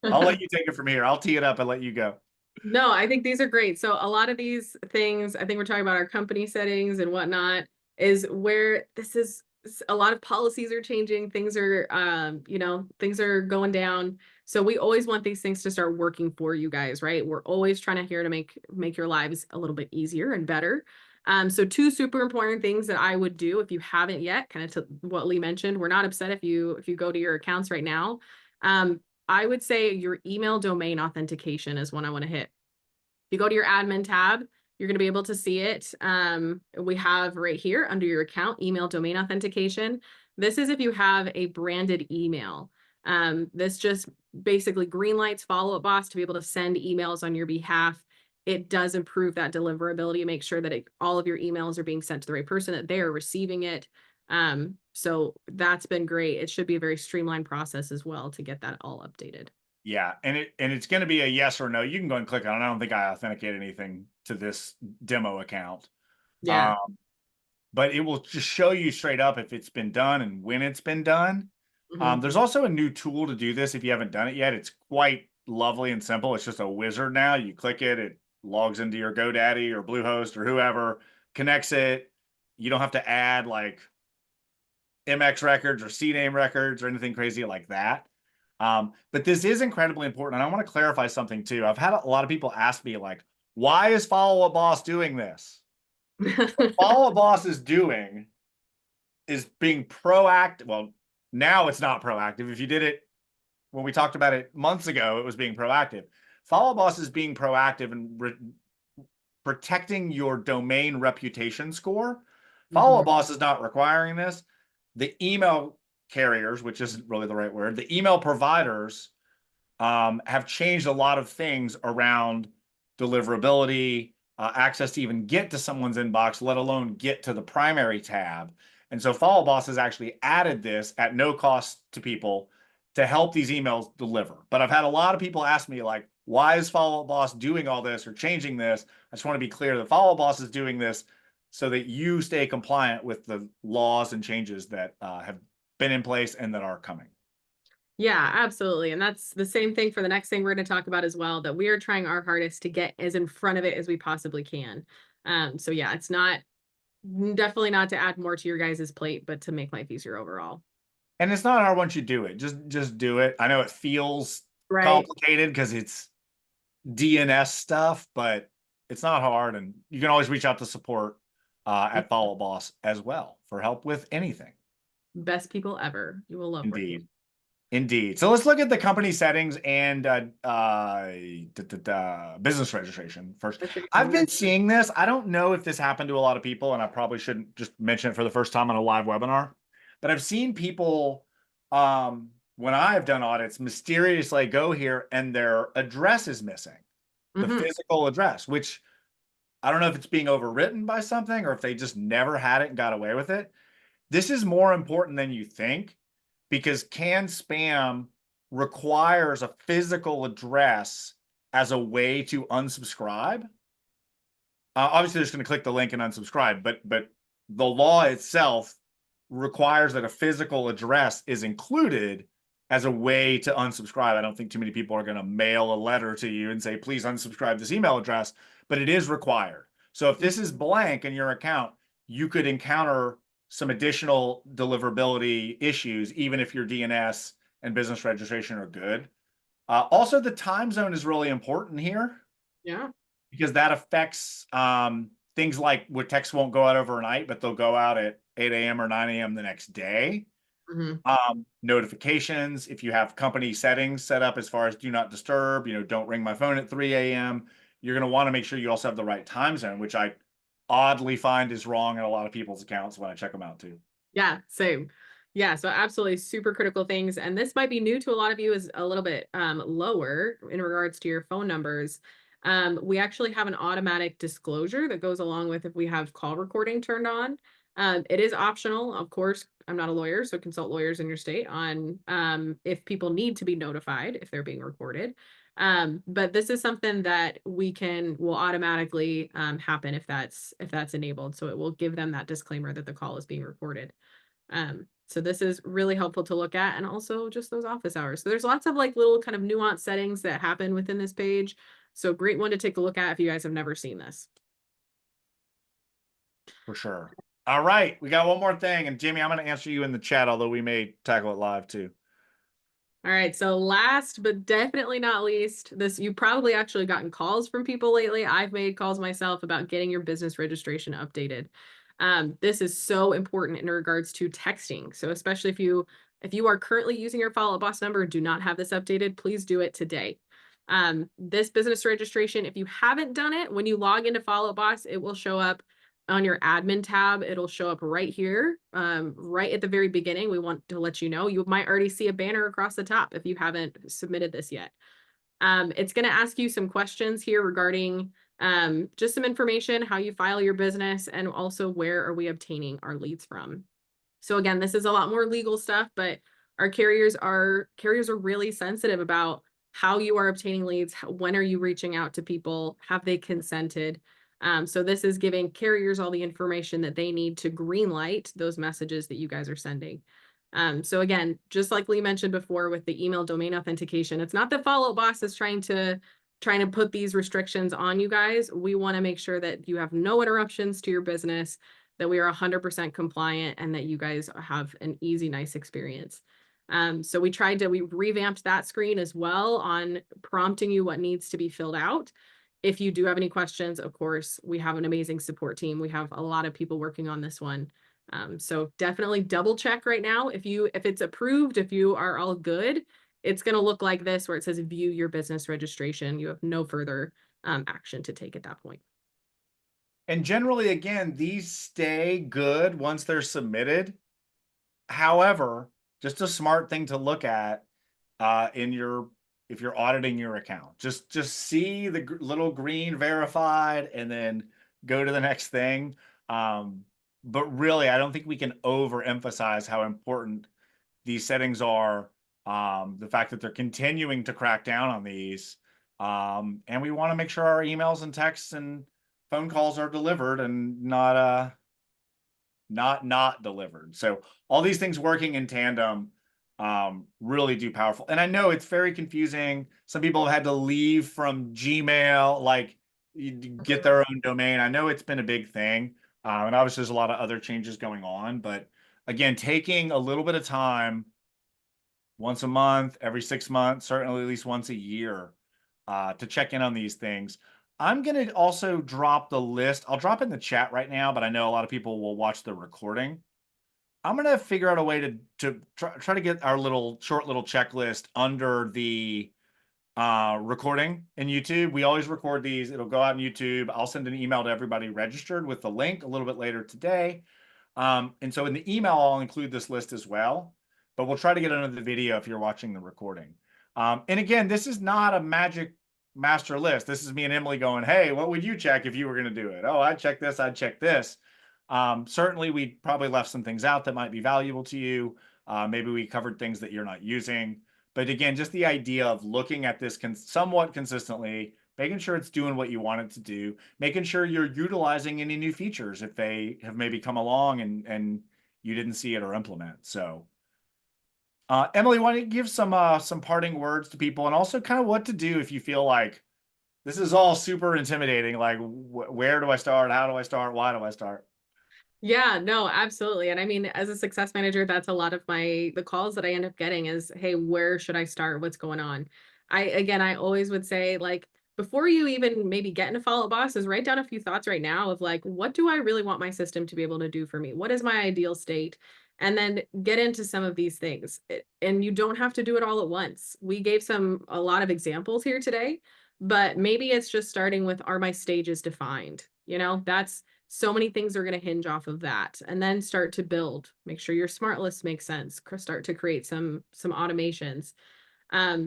I'll let you take it from here. I'll tee it up and let you go. No, I think these are great. So a lot of these things, I think we're talking about our company settings and whatnot, is where this is a lot of policies are changing, things are things are going down. So we always want these things to start working for you guys, right? We're always trying to here to make your lives a little bit easier and better. So two super important things that I would do if you haven't yet, kind of to what Lee mentioned, we're not upset if you go to your accounts right now. I would say your email domain authentication is one I want to hit. If you go to your admin tab, you're going to be able to see it. We have right here under your account, email domain authentication. This is if you have a branded email. This just basically green lights Follow Up Boss to be able to send emails on your behalf. It does improve that deliverability, make sure that all of your emails are being sent to the right person, that they are receiving it. So that's been great. It should be a very streamlined process as well to get that all updated. Yeah, and it's going to be a yes or no. You can go and click on it. I don't think I authenticate anything to this demo account. Yeah. But it will just show you straight up if it's been done and when it's been done. Mhm. There's also a new tool to do this if you haven't done it yet. It's quite lovely and simple. It's just a wizard now. You click it, it logs into your GoDaddy or Bluehost or whoever, connects it. You don't have to add like MX records or CNAME records or anything crazy like that. But this is incredibly important. And I want to clarify something too. I've had a lot of people ask me, like, why is Follow Up Boss doing this? What Follow Up Boss is doing is being proactive. Well, now it's not proactive. If you did it when we talked about it months ago, it was being proactive. Follow Up Boss is being proactive and protecting your domain reputation score. Follow Up Mhm. Boss is not requiring this. The email carriers, which isn't really the right word, the email providers have changed a lot of things around deliverability, access to even get to someone's inbox, let alone get to the primary tab. And so Follow Boss has actually added this at no cost to people to help these emails deliver. But I've had a lot of people ask me, like, why is Follow Boss doing all this or changing this? I just want to be clear that Follow Boss is doing this so that you stay compliant with the laws and changes that have been in place and that are coming. Yeah, absolutely. And that's the same thing for the next thing we're going to talk about as well, that we are trying our hardest to get as in front of it as we possibly can. So yeah, it's not definitely not to add more to your guys' plate, but to make life easier overall. And it's not hard once you do it. Just do it. I know it feels Right. complicated because it's DNS stuff, but it's not hard. And you can always reach out to support at Follow Boss as well for help with anything. Best people ever. You will love working. Indeed. Indeed. So let's look at the company settings and business registration first. I've been seeing this. I don't know if this happened to a lot of people, and I probably shouldn't just mention it for the first time on a live webinar, but I've seen people, when I've done audits, mysteriously go here and their address is missing, the Mm-hmm. physical address, which I don't know if it's being overwritten by something or if they just never had it and got away with it. This is more important than you think, because canned spam requires a physical address as a way to unsubscribe. Obviously, they're just going to click the link and unsubscribe, but the law itself requires that a physical address is included as a way to unsubscribe. I don't think too many people are going to mail a letter to you and say, please unsubscribe this email address, but it is required. So if this is blank in your account, you could encounter some additional deliverability issues, even if your DNS and business registration are good. Also, the time zone is really important here Yeah. because that affects things like where texts won't go out overnight, but they'll go out at 8 a.m. or 9 a.m. the next day. Mhm. Notifications, if you have company settings set up as far as do not disturb, don't ring my phone at 3 a.m., you're going to want to make sure you also have the right time zone, which I oddly find is wrong in a lot of people's accounts when I check them out too. Yeah, same. Yeah, so absolutely super critical things. And this might be new to a lot of you, is a little bit lower in regards to your phone numbers. We actually have an automatic disclosure that goes along with if we have call recording turned on. It is optional, of course. I'm not a lawyer, so consult lawyers in your state on if people need to be notified if they're being recorded. But this is something that will automatically happen if that's enabled. So it will give them that disclaimer that the call is being recorded. So this is really helpful to look at, and also just those office hours. So there's lots of like little kind of nuanced settings that happen within this page. So great one to take a look at if you guys have never seen this. For sure. All right, we got one more thing, and Jimmy, I'm going to answer you in the chat, although we may tackle it live too. All right, so last but definitely not least, you probably actually gotten calls from people lately. I've made calls myself about getting your business registration updated. This is so important in regards to texting. So especially if you are currently using your Follow Up Boss number and do not have this updated, please do it today. This business registration, if you haven't done it, when you log into Follow Up Boss, it will show up on your admin tab. It'll show up right here, right at the very beginning. We want to let you know. You might already see a banner across the top if you haven't submitted this yet. It's going to ask you some questions here regarding just some information, how you file your business, and also where are we obtaining our leads from. So again, this is a lot more legal stuff, but our carriers are really sensitive about how you are obtaining leads. When are you reaching out to people? Have they consented? So this is giving carriers all the information that they need to green light those messages that you guys are sending. So again, just like Lee mentioned before with the email domain authentication, it's not that Follow Up Boss is trying to put these restrictions on you guys. We want to make sure that you have no interruptions to your business, that we are 100% compliant, and that you guys have an easy, nice experience. So we revamped that screen as well on prompting you what needs to be filled out. If you do have any questions, of course, we have an amazing support team. We have a lot of people working on this one. So definitely double check right now. If it's approved, if you are all good, it's going to look like this where it says view your business registration. You have no further action to take at that point. And generally, again, these stay good once they're submitted. However, just a smart thing to look at if you're auditing your account, just see the little green verified and then go to the next thing. But really, I don't think we can overemphasize how important these settings are. The fact that they're continuing to crack down on these, and we want to make sure our emails and texts and phone calls are delivered and not delivered. So all these things working in tandem really do powerful. And I know it's very confusing. Some people have had to leave from Gmail, like get their own domain. I know it's been a big thing. And obviously there's a lot of other changes going on, but again, taking a little bit of time once a month, every 6 months, certainly at least once a year, to check in on these things. I'm going to also drop the list. I'll drop it in the chat right now, but I know a lot of people will watch the recording. I'm going to figure out a way to try to get our short little checklist under the recording in YouTube. We always record these. It'll go out on YouTube. I'll send an email to everybody registered with the link a little bit later today. And so in the email, I'll include this list as well, but we'll try to get under the video if you're watching the recording. And again, this is not a magic master list. This is me and Emily going, hey, what would you check if you were going to do it? Oh, I'd check this. I'd check this. Certainly, we probably left some things out that might be valuable to you. Maybe we covered things that you're not using. But again, just the idea of looking at this somewhat consistently, making sure it's doing what you want it to do, making sure you're utilizing any new features if they have maybe come along and you didn't see it or implement. So, Emily, why don't you give some parting words to people, and also kind of what to do if you feel like this is all super intimidating. Like, where do I start? How do I start? Why do I start? Yeah, no, absolutely. And I mean, as a success manager, that's a lot of the calls that I end up getting is, hey, where should I start? What's going on? I always would say, like, before you even maybe get into Follow Up Boss, is write down a few thoughts right now of like, what do I really want my system to be able to do for me? What is my ideal state? And then get into some of these things. And you don't have to do it all at once. We gave a lot of examples here today, but maybe it's just starting with, are my stages defined? You know, that's so many things are going to hinge off of that. And then start to build, make sure your smart list makes sense, start to create some automations.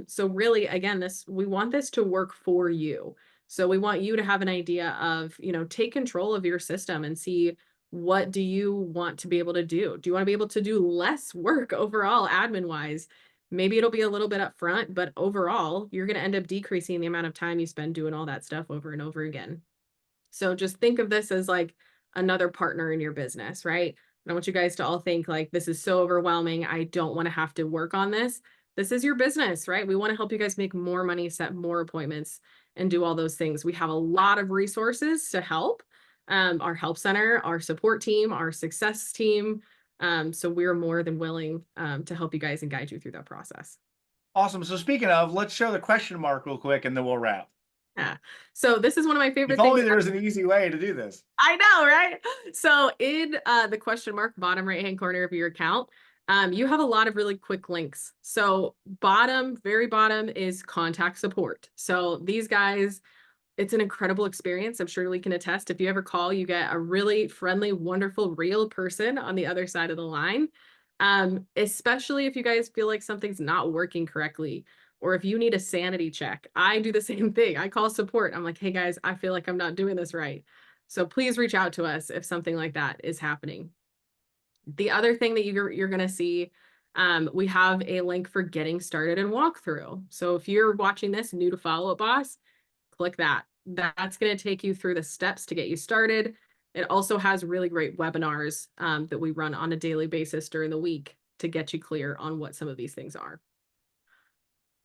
So really, again, we want this to work for you. So we want you to have an idea of, take control of your system and see, what do you want to be able to do? Do you want to be able to do less work overall, admin wise? Maybe it'll be a little bit upfront, but overall, you're going to end up decreasing the amount of time you spend doing all that stuff over and over again. So just think of this as like another partner in your business, right? And I want you guys to all think like, this is so overwhelming. I don't want to have to work on this. This is your business, right? We want to help you guys make more money, set more appointments, and do all those things. We have a lot of resources to help. Our help center, our support team, our success team. So we're more than willing to help you guys and guide you through that process. Awesome. So speaking of, let's show the question mark real quick and then we'll wrap. Yeah. So this is one of my favorite If only things. there was an easy way to do this. I know, right? So in the question mark, bottom right-hand corner of your account, you have a lot of really quick links. So very bottom is contact support. So these guys, it's an incredible experience. I'm sure we can attest. If you ever call, you get a really friendly, wonderful, real person on the other side of the line. Especially if you guys feel like something's not working correctly, or if you need a sanity check. I do the same thing. I call support. I'm like, hey guys, I feel like I'm not doing this right. So please reach out to us if something like that is happening. The other thing that you're going to see, we have a link for getting started and walkthrough. So if you're watching this new to Follow Up Boss, click that. That's going to take you through the steps to get you started. It also has really great webinars that we run on a daily basis during the week to get you clear on what some of these things are.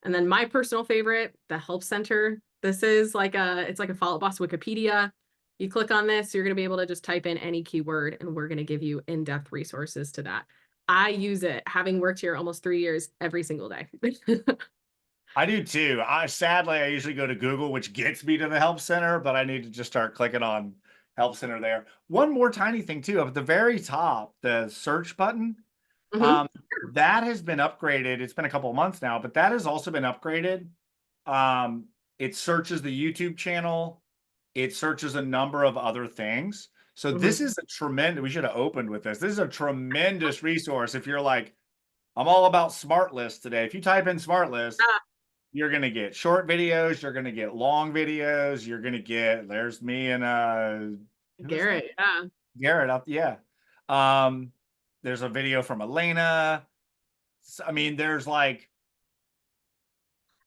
And then my personal favorite, the Help Center. This is it's like a Follow Up Boss Wikipedia. You click on this, you're going to be able to just type in any keyword, and we're going to give you in-depth resources to that. I use it, having worked here almost 3 years, every single day. I do too. Sadly, I usually go to Google, which gets me to the Help Center, but I need to just start clicking on Help Center there. One more tiny thing too, up at the very top, the search button, that has been upgraded. It's been a couple of months now, but that has also been upgraded. It searches the YouTube channel. It searches a number of other things. So this is a tremendous, we should have opened with this. This is a tremendous resource. If you're like, I'm all about smart lists today. If you type in smart list, you're going to get short videos. You're going to get long videos. You're going to get, there's me and Garrett. Yeah. Garrett up. Yeah. There's a video from Elena. I mean, there's like,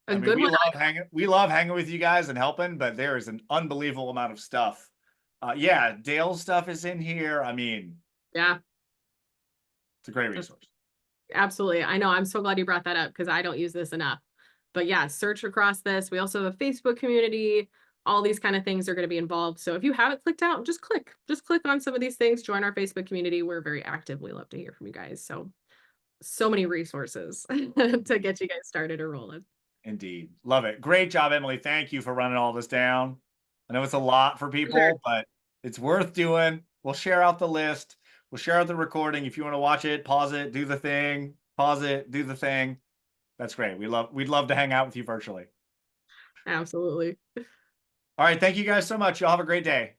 we love hanging with you guys and helping, but there is an unbelievable amount of stuff. Yeah, Dale's stuff is in here. I mean, yeah, it's a great resource. Absolutely. I know. I'm so glad you brought that up because I don't use this enough. But yeah, search across this. We also have a Facebook community. All these kind of things are going to be involved. So if you haven't clicked out, just click on some of these things. Join our Facebook community. We're very active. We love to hear from you guys. So many resources to get you guys started or rolling. Indeed. Love it. Great job, Emily. Thank you for running all this down. I know it's a lot for people, but it's worth doing. We'll share out the list. We'll share out the recording. If you want to watch it, pause it, do the thing, pause it, do the thing. That's great. We'd love to hang out with you virtually. Absolutely. All right. Thank you guys so much. Y'all have a great day.